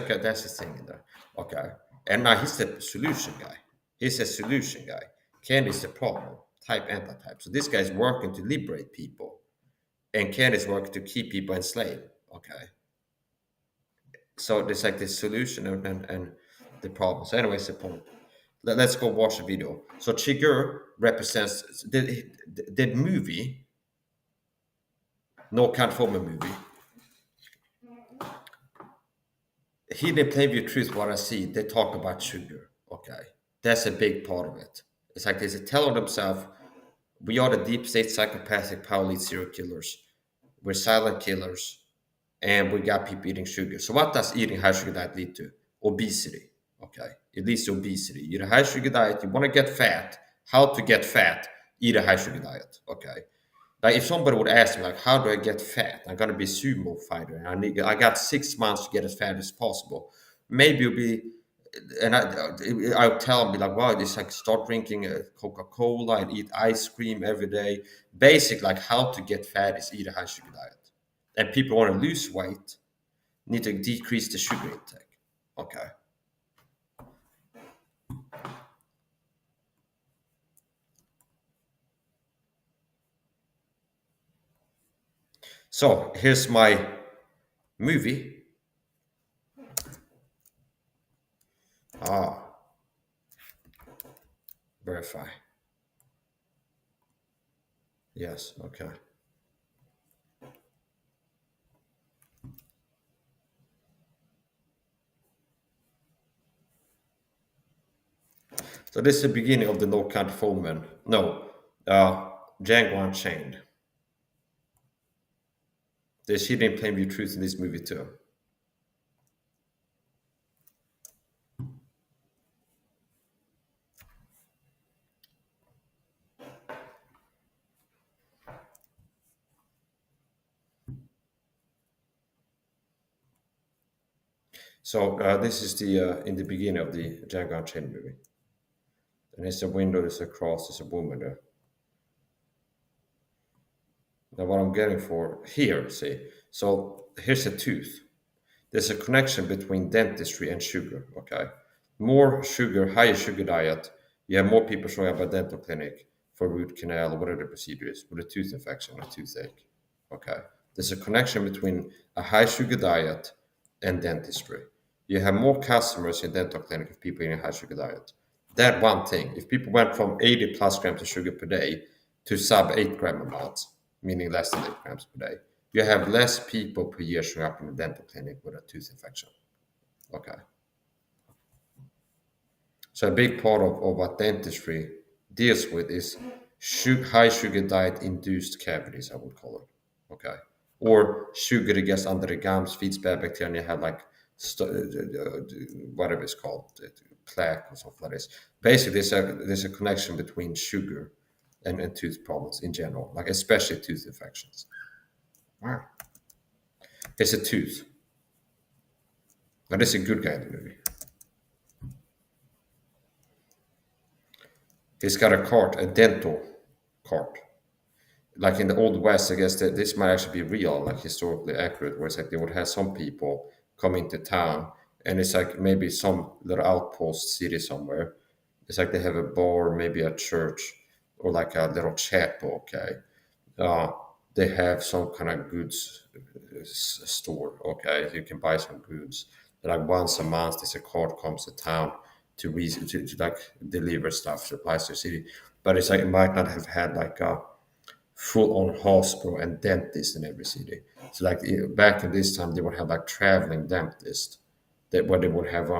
his thing in there. Okay. And now he's the solution guy. He's a solution guy. Candy is the problem, type anti-type. So this guy's working to liberate people, and Candy's working to keep people enslaved. Okay. So there's like this solution and the problem. So anyways, the point. Let's go watch the video. So Chigur represents the movie, No Country for Old Men movie. Hidden Plain View Truth, what I see, they talk about sugar. Okay. That's a big part of it. It's like they tell themselves, we are the deep state psychopathic power lead serial killers. We're silent killers, and we got people eating sugar. So what does eating high sugar diet lead to? Obesity. Okay. It leads to obesity. You eat a high sugar diet, you want to get fat. How to get fat? Eat a high sugar diet. Okay. Like if somebody would ask me, like, how do I get fat? I'm gonna be a sumo fighter, and I got 6 months to get as fat as possible. Maybe it'll be, and I'll tell them, be like, wow, it's like start drinking Coca-Cola and eat ice cream every day. Basic, like how to get fat is eat a high sugar diet, and people want to lose weight need to decrease the sugar intake. Okay. So here's my movie. Verify. Yes, okay. So this is the beginning of the No Country for Old Men. No, Django Unchained. There's hidden plain view truth in this movie too. So this is the in the beginning of the Django Unchained movie. And there's a window, there's a cross, there's a woman there. Now what I'm getting for here, see, so here's a tooth. There's a connection between dentistry and sugar, okay? More sugar, higher sugar diet, you have more people showing up at dental clinic for root canal or whatever the procedure is, with a tooth infection or toothache, okay? There's a connection between a high sugar diet and dentistry. You have more customers in dental clinic if people eating a high sugar diet. That one thing, if people went from 80 plus grams of sugar per day to sub 8 gram amounts, meaning less than 8 grams per day, you have less people per year showing up in the dental clinic with a tooth infection. Okay. So a big part of what dentistry deals with is high sugar diet induced cavities, I would call it. Okay. Or sugar that gets under the gums feeds bad bacteria, and you have like whatever it's called, plaque or something like this. Basically, there's a connection between sugar and tooth problems in general, like especially tooth infections. Wow. It's a tooth. Now, this is a good guy in the movie. He's got a cart, a dental cart. Like in the old West, I guess that this might actually be real, like historically accurate, where it's like they would have some people come into town, and it's like maybe some little outpost city somewhere. It's like they have a bar, maybe a church, or like a little chapel. Okay, uh, they have some kind of goods store. Okay, you can buy some goods. Like once a month, there's a cart comes to town to like deliver stuff, supplies to the city. But it's like it might not have had like a full-on hospital and dentist in every city. So like back in this time, they would have like traveling dentist that where they would have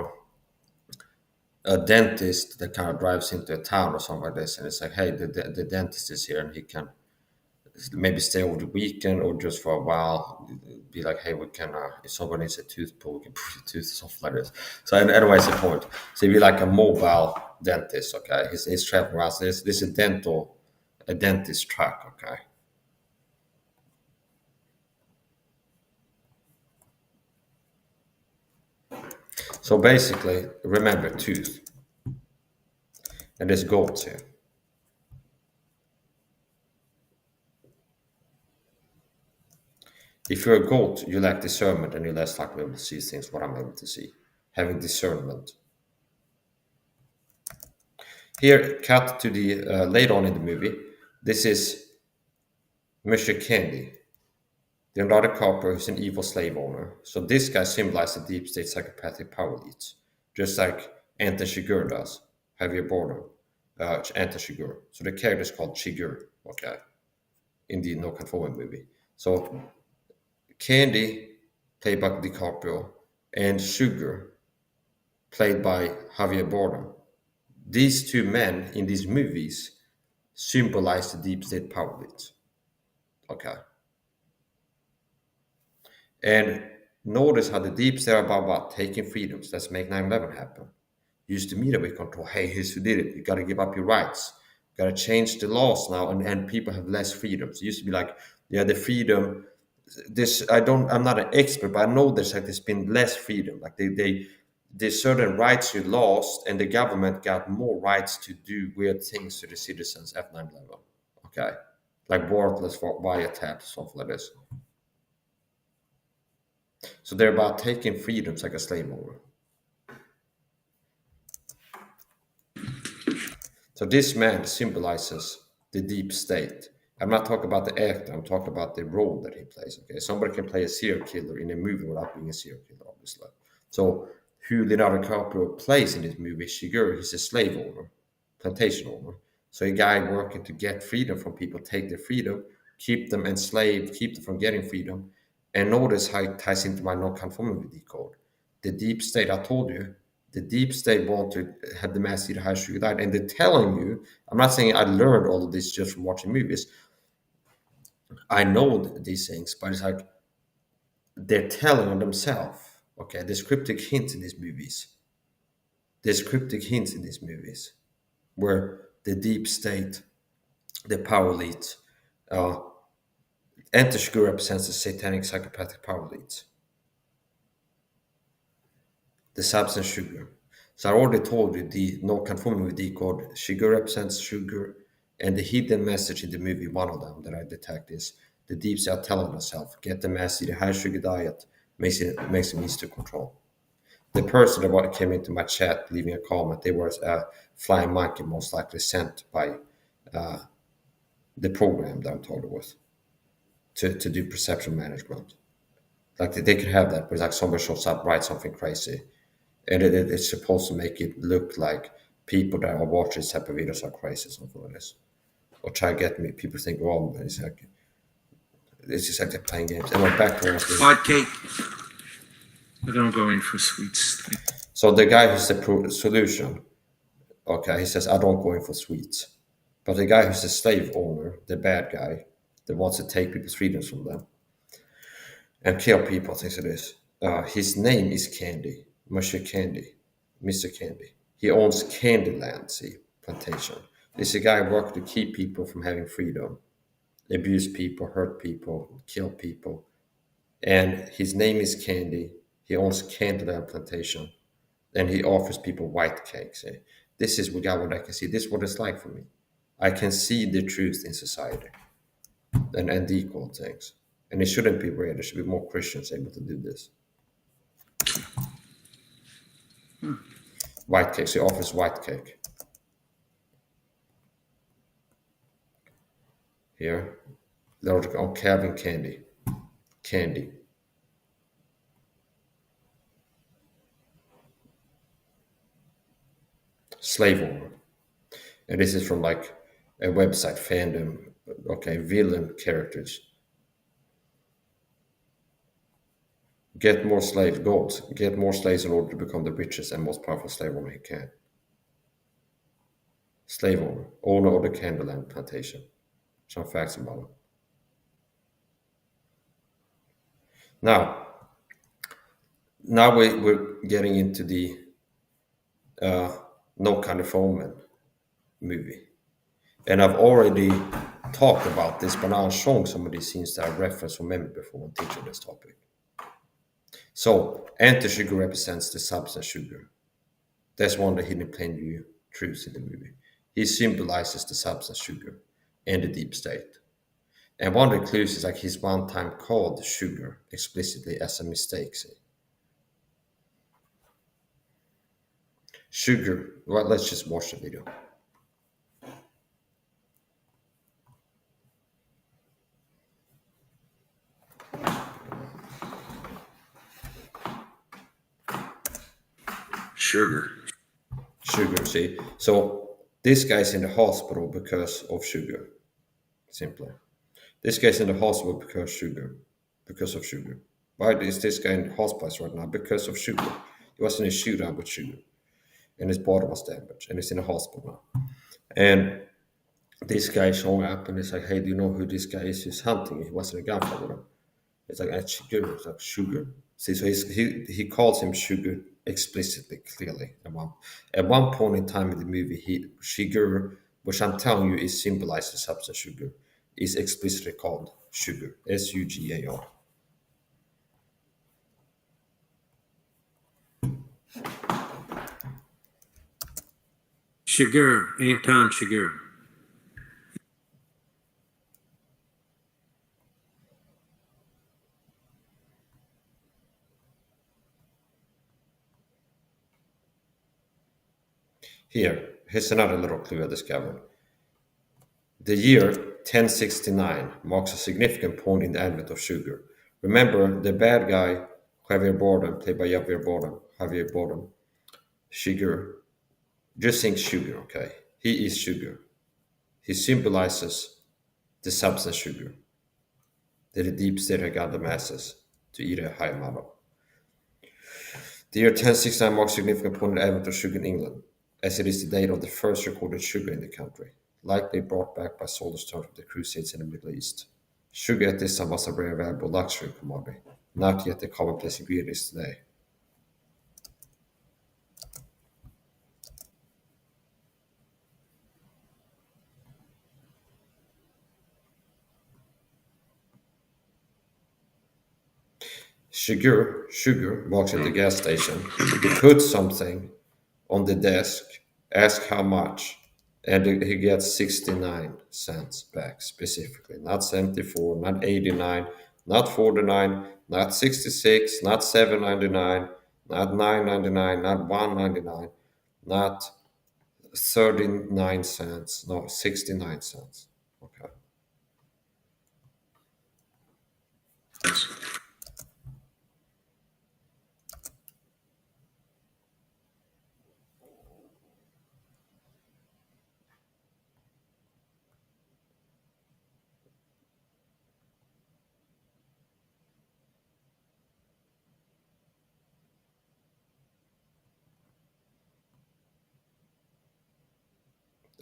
a dentist that kind of drives into a town or something like this, and it's like, hey, the dentist is here, and he can maybe stay over the weekend or just for a while. Be like, hey, we can if someone needs a tooth pull, we can pull your tooth, stuff like this. So anyways, the point. So he'd be like a mobile dentist. Okay, he's traveling around. So this is a dentist truck. Okay. So basically, remember tooth, and there's goats here. If you're a goat, you lack discernment, and you're less likely able to see things what I'm able to see. Having discernment. Here, cut to the later on in the movie. This is Monsieur Candy, the another copper who's an evil slave owner. So this guy symbolizes the deep state psychopathic power elites, just like Anton Chigurh does. Javier Bardem, Anton Chigurh. So the character is called Chigurh, okay, in the No Conforming movie. So Candy, played by DiCaprio, and Sugar, played by Javier Bardem. These two men in these movies symbolize the deep state power elites. Okay. And notice how the deep state are about what? Taking freedoms. Let's make 9/11 happen. Use the media with control. Hey, here's who did it. You got to give up your rights. You got to change the laws now, and people have less freedoms. It used to be like, yeah, the freedom. This I'm not an expert, but I know there's been less freedom. Like there's certain rights you lost, and the government got more rights to do weird things to the citizens at 9/11. Okay, like warrantless wiretaps, something like this. So they're about taking freedoms like a slave owner. So this man symbolizes the deep state. I'm not talking about the actor, I'm talking about the role that he plays. Okay, somebody can play a serial killer in a movie without being a serial killer, obviously. So who Leonardo DiCaprio plays in this movie, Shigeru, he's a slave owner, plantation owner. So a guy working to get freedom from people, take their freedom, keep them enslaved, keep them from getting freedom. And notice how it ties into my non-conformity decode. The deep state, I told you, the deep state want to have the mass eater high sugar diet, and they're telling you. I'm not saying I learned all of this just from watching movies. I know these things, but it's like they're telling on themselves. Okay, there's cryptic hints in these movies. There's cryptic hints in these movies where the deep state, the power elites, Enter represents the satanic psychopathic power elites, the substance sugar. So I already told you the no conforming with decode. Sugar represents sugar, and the hidden message in the movie, one of them that I detect is the deep state telling themselves, get the mass, eat a high sugar diet, makes it easy to control. The person that came into my chat leaving a comment, they were a flying monkey, most likely sent by the program that I'm talking with to do perception management. Like they could have that, but it's like somebody shows up, writes something crazy, and it's supposed to make it look like people that are watching this type of videos are crazy, something like this, or try to get me. People think, well, it's just like they're playing games. And I'm back to Hot cake. I don't go in for sweets. So the guy who's the solution, okay, he says, I don't go in for sweets. But the guy who's the slave owner, the bad guy, that wants to take people's freedoms from them, and kill people, things like this. His name is Candy, Monsieur Candy, Mr. Candy. He owns Candyland, see, plantation. This is a guy who works to keep people from having freedom, abuse people, hurt people, kill people. And his name is Candy. He owns Candyland plantation, and he offers people white cakes. This is what I can see. This is what it's like for me. I can see the truth in society and decode things. And it shouldn't be rare. There should be more Christians able to do this. White cake. He offers white cake. Here. They're on Calvin Candy. Candy. Slave owner. And this is from like a website, fandom. Okay, villain characters. Get more slave goals. Get more slaves in order to become the richest and most powerful slave owner he can. Slave owner. Owner of the Candyland plantation. Some facts about him. Now we're getting into the No Kind of Omen movie. And I've already talked about this, but now I'm showing some of these scenes that I referenced from memory before when teaching this topic. So, anti-sugar represents the substance sugar. That's one of the hidden plain view truths in the movie. He symbolizes the substance sugar and the deep state. And one of the clues is like he's one time called sugar explicitly as a mistake. See? Sugar, well, let's just watch the video. Sugar. Sugar, see? So this guy's in the hospital because of sugar, simply. This guy's in the hospital because of sugar. Why is this guy in the hospital right now? Because of sugar. He was in a shootout with sugar, and his body was damaged, and he's in the hospital now. And this guy showing up, and he's like, "Hey, do you know who this guy is who's hunting? He was in a gunfight with him." It's like, sugar. It's like sugar. See, so he calls him sugar explicitly, clearly. At one point in time in the movie, sugar, which I'm telling you is symbolized as substance sugar, is explicitly called sugar. SUGAR. Sugar. Anton Sugar. Here's another little clue I discovered. The year 1069 marks a significant point in the advent of sugar. Remember, the bad guy, Javier Bardem, played by Javier Bardem, sugar. Just think sugar, okay? He is sugar. He symbolizes the substance sugar that the deep state had got the masses to eat a high amount of. The year 1069 marks a significant point in the advent of sugar in England, as it is the date of the first recorded sugar in the country, likely brought back by soldiers turned from the Crusades in the Middle East. Sugar at this time was a very valuable luxury commodity, not yet the commonplace ingredient is today. Sugar walks in the gas station. He puts something on the desk, asks how much, and he gets 69 cents back specifically. Not 74, not 89, not 49, not 66, not 7.99, not 9.99, not 1.99, not 39 cents, no, 69 cents. Okay.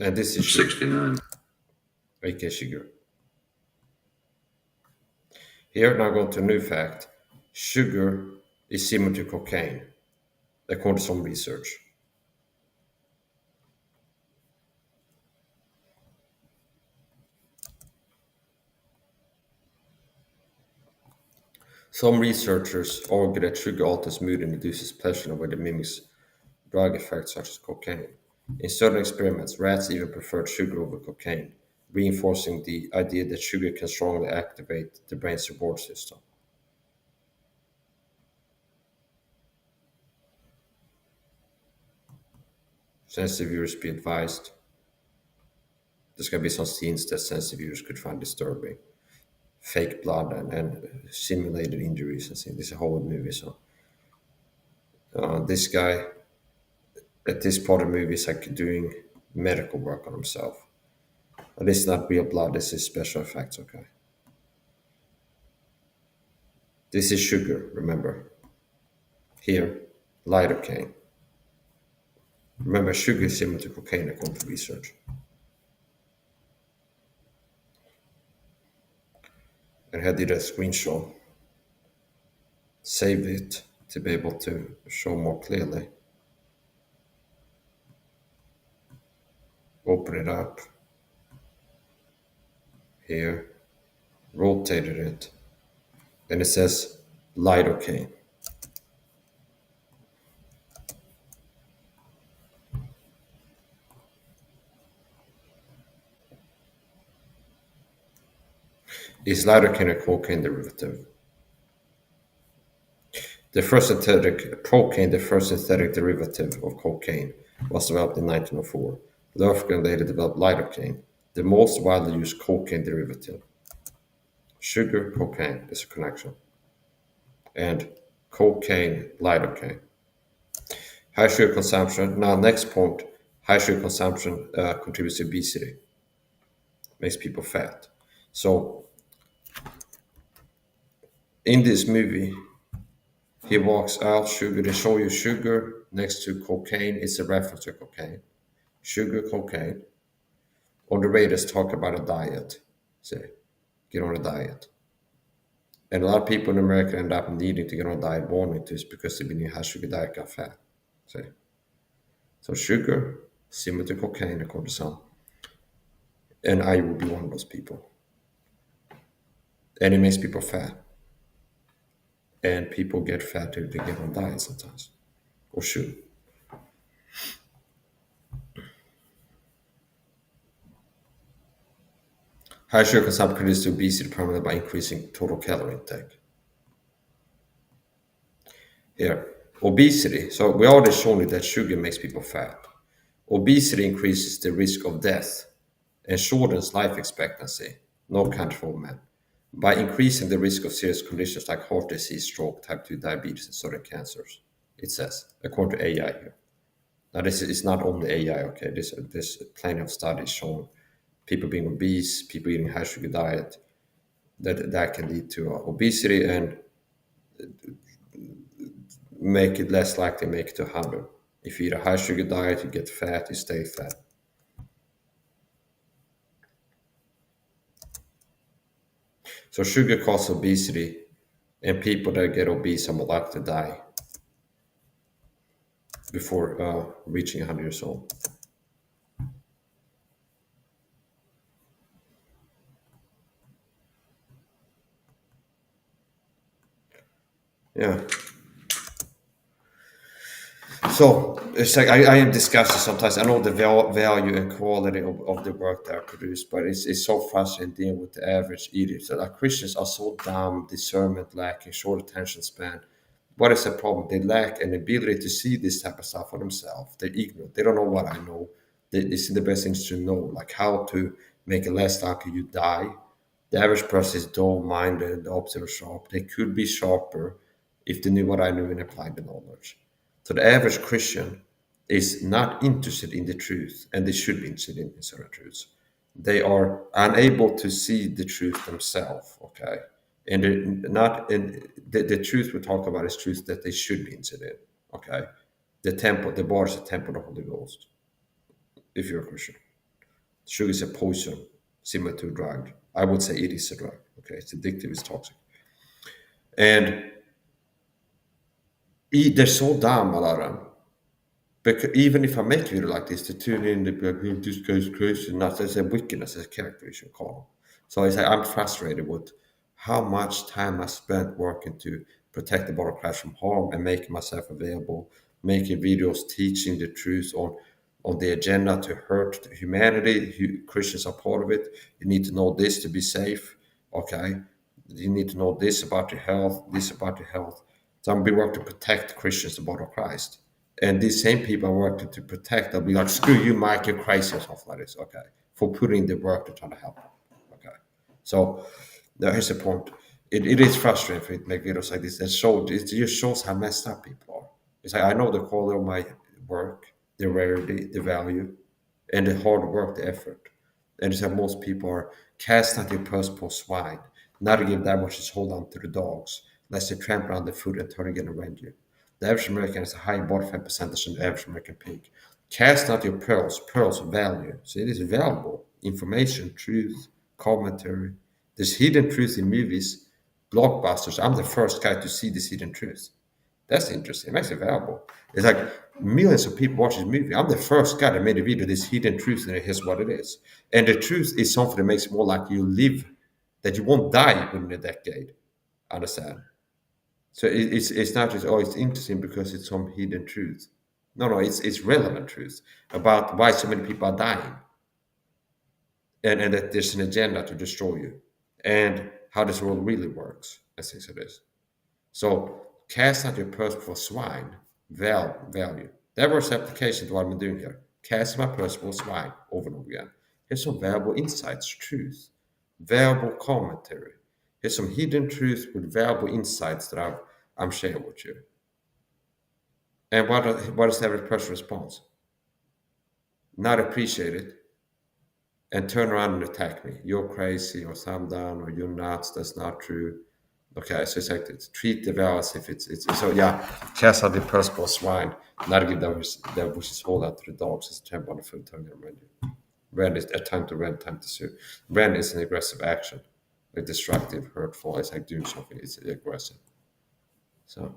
And this is sugar. 69. AK sugar. Here, now go to a new fact. Sugar is similar to cocaine, according to some research. Some researchers argue that sugar alters mood and induces pleasure in a way that mimics drug effects such as cocaine. In certain experiments, rats even preferred sugar over cocaine, reinforcing the idea that sugar can strongly activate the brain's reward system. Sensitive viewers be advised. There's going to be some scenes that sensitive viewers could find disturbing. Fake blood and simulated injuries and things. This is a whole movie. So this guy at this part of the movie is like doing medical work on himself. And this is not real blood. This is special effects. Okay. This is sugar. Remember. Here, lidocaine. Remember, sugar is similar to cocaine according to research. And I did a screenshot. Saved it to be able to show more clearly. Open it up. Here. Rotated it. And it says lidocaine. Is lidocaine a cocaine derivative? The first synthetic procaine, the first synthetic derivative of cocaine, was developed in 1904. Lurfgren later developed lidocaine, the most widely used cocaine derivative. Sugar, cocaine is a connection. And cocaine, lidocaine. High sugar consumption. Now, next point, high sugar consumption contributes to obesity, makes people fat. So, in this movie, he walks out, sugar, they show you sugar next to cocaine. It's a reference to cocaine. Sugar, cocaine. On the radars talk about a diet. Say, get on a diet. And a lot of people in America end up needing to get on a diet, wanting to, because they've been in a high sugar diet, got fat. Say. So sugar, similar to cocaine, according to some. And I would be one of those people. And it makes people fat. And people get fat if they get on diet sometimes. Or should. High sugar consumption contributes to obesity primarily by increasing total calorie intake. Here, obesity. So we already shown you that sugar makes people fat. Obesity increases the risk of death and shortens life expectancy, no country for men, by increasing the risk of serious conditions like heart disease, stroke, type 2 diabetes, and certain cancers, it says, according to AI here. Now, this is not only AI, okay? There's plenty of studies showing people being obese, people eating high sugar diet, that can lead to obesity and make it less likely to make it to 100. If you eat a high sugar diet, you get fat, you stay fat. So sugar causes obesity, and people that get obese are more likely to die before reaching 100 years old. Yeah. So it's like I am discussing sometimes. I know the value and quality of the work that are produced, but it's so frustrating dealing with the average eater. So like Christians are so dumb, discernment lacking, short attention span. What is the problem? They lack an ability to see this type of stuff for themselves. They're ignorant. They don't know what I know. It's in the best interest to know, like how to make it less likely you die. The average person is dull-minded, the opposite of sharp. They could be sharper if they knew what I knew and applied the knowledge. So the average Christian is not interested in the truth, and they should be interested in certain truths. They are unable to see the truth themselves, okay? And they're not in the truth we talk about is truth that they should be interested in, okay? The bar is a temple of the Holy Ghost, if you're a Christian. Sugar is a poison, similar to a drug. I would say it is a drug, okay? It's addictive, it's toxic. And they're so dumb, a lot of them. Because even if I make a video like this, to tune in, they be like, "Oh, this guy's crazy." Not as a wickedness, as a character, you should call him. So it's like I'm frustrated with how much time I spent working to protect the body of Christ from harm and making myself available, making videos teaching the truth on the agenda to hurt humanity. Christians are part of it. You need to know this to be safe. Okay, you need to know this about your health, this about your health. So I'm be working to protect Christians, the body of Christ. And these same people I worked to protect, they'll be like, screw you, Mike, you're crazy or something like this. Okay. For putting the work to try to help. Okay. So now here's the point. It is frustrating for me to make videos like this. It just shows how messed up people are. It's like I know the quality of my work, the rarity, the value, and the hard work, the effort. And it's like most people are cast out your purse poor swine, not to give that which is hold on to the dogs, lest they trample on the foot and turn again and rend you. The average American has a higher body fat percentage than the average American pig. Cast out your pearls, pearls of value. So it is valuable information, truth, commentary. There's hidden truth in movies, blockbusters. I'm the first guy to see this hidden truth. That's interesting. It makes it valuable. It's like millions of people watch this movie. I'm the first guy that made a video, this hidden truth, and here's what it is. And the truth is something that makes it more like you live, that you won't die within a decade. Understand? So it's not just, oh, it's interesting because it's some hidden truth. No, it's relevant truth about why so many people are dying, and that there's an agenda to destroy you, and how this world really works, as things it is. So cast out your purse for swine, value. That was application to what I'm doing here. Cast my purse for swine over and over again. Here's some valuable insights, truth, valuable commentary. Here's some hidden truth with valuable insights that I'm sharing with you. And what is the average person response? Not appreciate it and turn around and attack me. You're crazy or thumb down or you're nuts. That's not true. Okay, so it's like treat the vow as if it's so yeah. Cast out the personal swine, not give that which is hold out to the dogs as a temp on the food tongue and rend you. Rend is a time to rend, time to sue. Rend is an aggressive action, like destructive, hurtful. It's like doing something. It's aggressive. So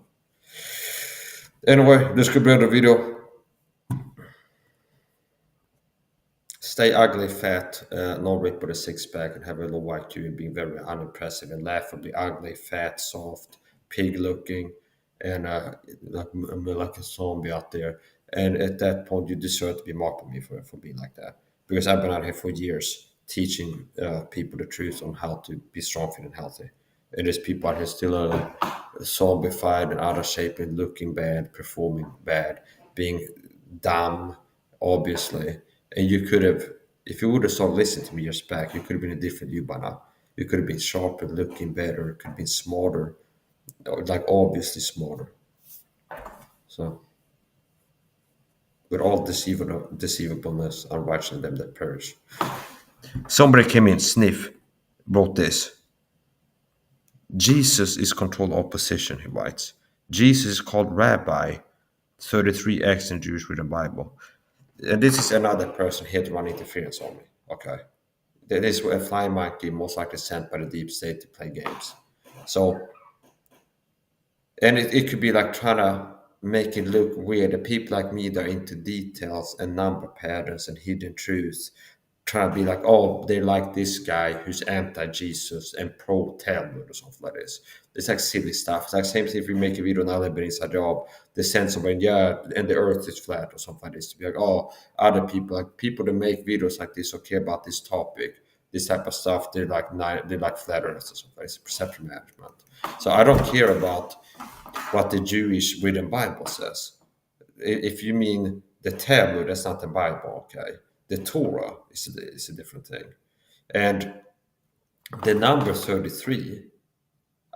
anyway, this could be another video. Stay ugly, fat, no rip with a six pack, and have a low white and being very unimpressive and laughably ugly, fat, soft, pig looking, and like a zombie out there. And at that point, you deserve to be mocked by me for being like that. Because I've been out here for years teaching people the truth on how to be strong, fit, and healthy. And there's people out here still zombified and out of shape and looking bad, performing bad, being dumb, obviously. And you could have, if you would have started listening to me years back, you could have been a different you by now. You could have been sharper, looking better, could have been smarter, like obviously smarter. So, with all deceivableness, unrighteousness them that perish. Somebody came in, Sniff, wrote this. Jesus is controlled opposition, he writes. Jesus is called Rabbi, 33x in Jewish with the Bible. And this is another person here to run interference on me. Okay. This is a flying monkey, most likely sent by the deep state to play games. So, and it could be like trying to make it look weird. The people like me that are into details and number patterns and hidden truths, trying to be like, oh, they like this guy who's anti-Jesus and pro-Talmud or something like this. It's like silly stuff. It's like same thing if we make a video on other inside job, they send someone, yeah, and the earth is flat or something like this. To be like, oh, other people, like people that make videos like this or care about this topic, this type of stuff, they like flat earth or something. It's perception management. So I don't care about what the Jewish written Bible says. If you mean the Talmud, that's not the Bible, okay? The Torah is a different thing. And the number 33,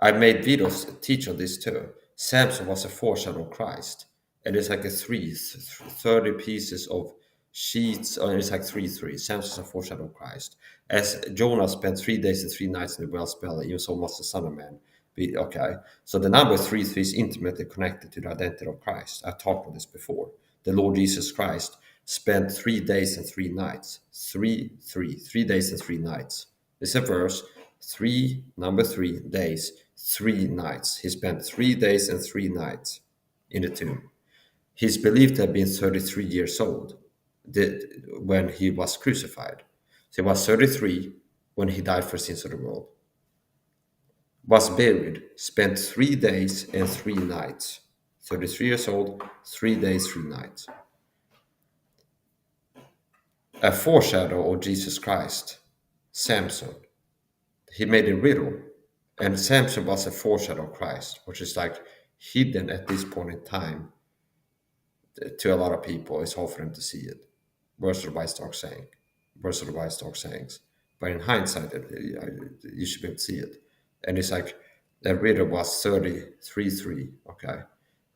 I made videos teach on this too. Samson was a foreshadow of Christ. And it's like 30 pieces of sheets, or it's like 3. Samson's a foreshadow of Christ. As Jonah spent 3 days and 3 nights in the whale's belly, even so was the Son of Man. Okay, so the number 33 is intimately connected to the identity of Christ. I talked about this before. The Lord Jesus Christ spent 3 days and 3 nights. 3 days and 3 nights. It's a verse. Number 3 days, 3 nights. He spent 3 days and 3 nights in the tomb. He's believed to have been 33 years old when he was crucified. So he was 33 when he died for sins of the world. Was buried, spent 3 days and 3 nights. 33 years old, 3 days, 3 nights. A foreshadow of Jesus Christ, Samson. He made a riddle, and Samson was a foreshadow of Christ, which is like hidden at this point in time to a lot of people. It's hard for them to see it. Words of the wise talk saying, words of the wise talk sayings. But in hindsight, you should be able to see it. And it's like the riddle was 33:3. Okay,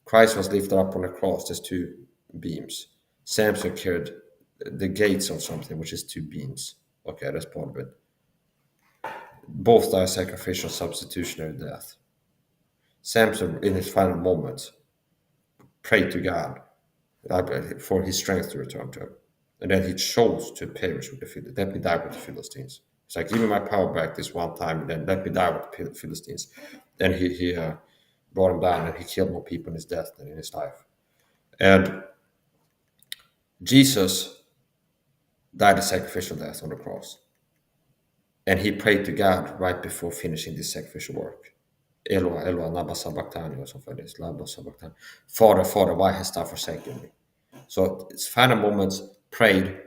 Christ was lifted up on the cross. There's two beams. Samson carried the gates of something, which is two beams. Okay, that's part of it. Both die sacrificial substitutionary death. Samson, in his final moments, prayed to God for his strength to return to him. And then he chose to perish with the Philistines. Let me die with the Philistines. It's like, give me my power back this one time, and then let me die with the Philistines. Then he brought him down, and he killed more people in his death than in his life. And Jesus died a sacrificial death on the cross. And he prayed to God right before finishing this sacrificial work. Eloi, Eloi, lama sabachthani, or something like this. Lama sabachthani. Father, Father, why hast thou forsaken me? So his final moments, prayed,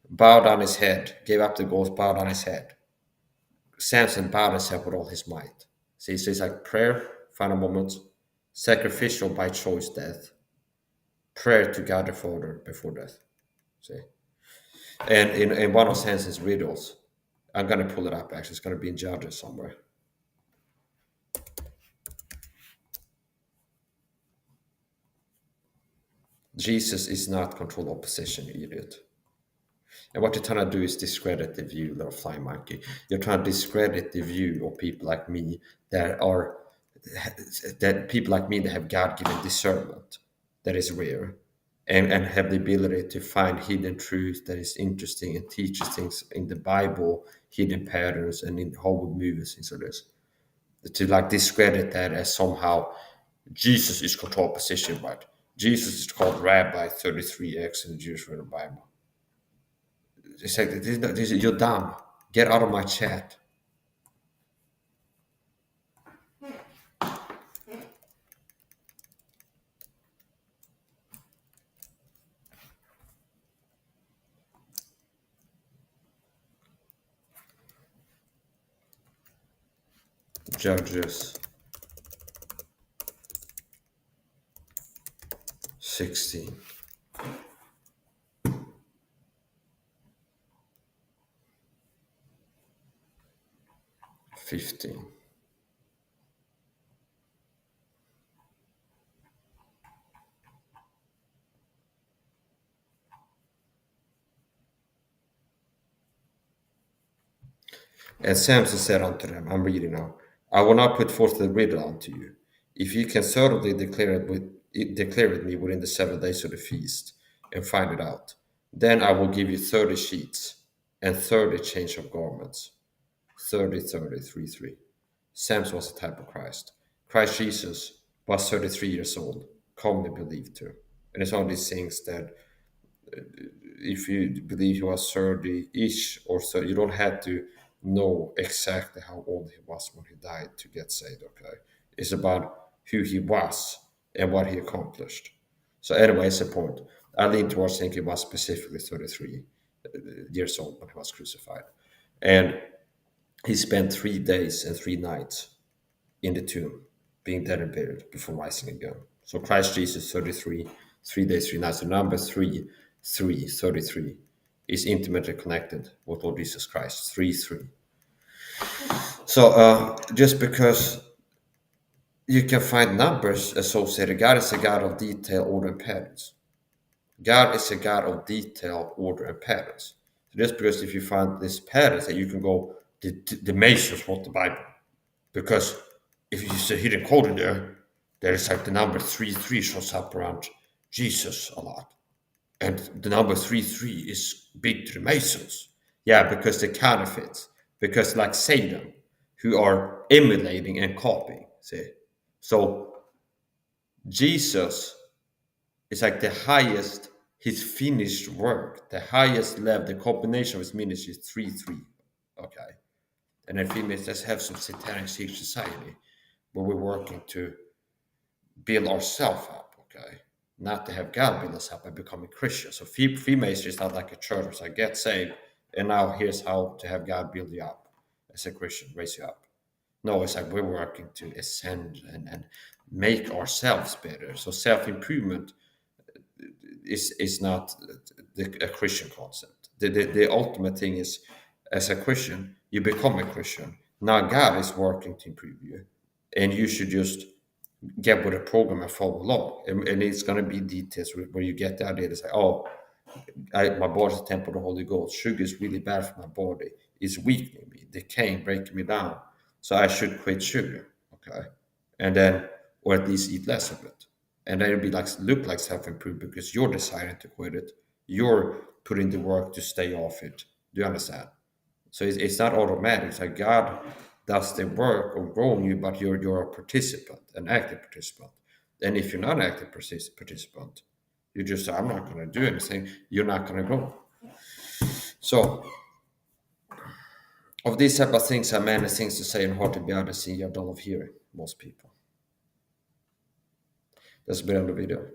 bowed down his head, gave up the ghost, bowed down his head. Samson bowed his head with all his might. See, so it's like prayer, final moments, sacrificial by choice death, prayer to God the Father before death. See? And in one of Samson's riddles, I'm going to pull it up actually, it's going to be in Judges somewhere. Jesus is not controlled opposition, you idiot. And what you're trying to do is discredit the view, little flying monkey. You're trying to discredit the view of people like me that have God-given discernment that is rare and have the ability to find hidden truth that is interesting and teaches things in the Bible, hidden patterns, and in Hollywood movies, things like this. To like discredit that as somehow Jesus is controlled opposition, but Jesus is called Rabbi 33x in the Jewish Bible. It's like, you're dumb. Get out of my chat. Judges 16. 15. And Samson said unto them, I'm reading now, I will not put forth the riddle unto you. If ye can certainly declare it me within the 7 days of the feast, and find it out, then I will give you 30 sheets and 30 change of garments. 30, 30, 3, 3. Samson was a type of Christ. Christ Jesus was 33 years old, commonly believed to. And it's all these things that if you believe he was 30-ish or so, you don't have to know exactly how old he was when he died to get saved, okay? It's about who he was and what he accomplished. So anyway, it's a point. I lean towards thinking he was specifically 33 years old when he was crucified. And he spent 3 days and 3 nights in the tomb, being dead and buried before rising again. So Christ Jesus, 33, 3 days, 3 nights. The number 3, 3, 33 is intimately connected with Lord Jesus Christ, 3, 3. So just because you can find numbers associated, God is a God of detail, order, and patterns. God is a God of detail, order, and patterns. So just because if you find these patterns, that you can go, the Masons wrote the Bible. Because if you see a hidden code in there is like the number 33 shows up around Jesus a lot. And the number 33 is big to the Masons. Yeah, because the counterfeits. Because like Satan, who are emulating and copying. See, so Jesus is like the highest, his finished work, the highest level, the combination of his ministry is 3-3. Okay. And then females, let's have some satanic secret society where we're working to build ourselves up, okay? Not to have God build us up by becoming Christians. So females is not like a church. It's like get saved, and now here's how to have God build you up as a Christian, raise you up. No, it's like we're working to ascend and make ourselves better. So self-improvement is not a Christian concept. The ultimate thing is, as a Christian, you become a Christian. Now God is working to improve you, and you should just get with the program and follow along. And it's going to be details where you get the idea to say, oh, my body's a temple of the Holy Ghost. Sugar is really bad for my body. It's weakening me, decaying, breaking me down. So I should quit sugar, okay? And then, or at least eat less of it. And then it'll be like look like self-improvement because you're deciding to quit it. You're putting the work to stay off it. Do you understand? So it's not automatic. It's like God does the work of growing you, but you're a participant, an active participant. And if you're not an active participant, you just say, I'm not going to do anything. You're not going to grow. So, of these type of things are many things to say and hard to be honest, you have done of hearing most people. That's a bit of the video.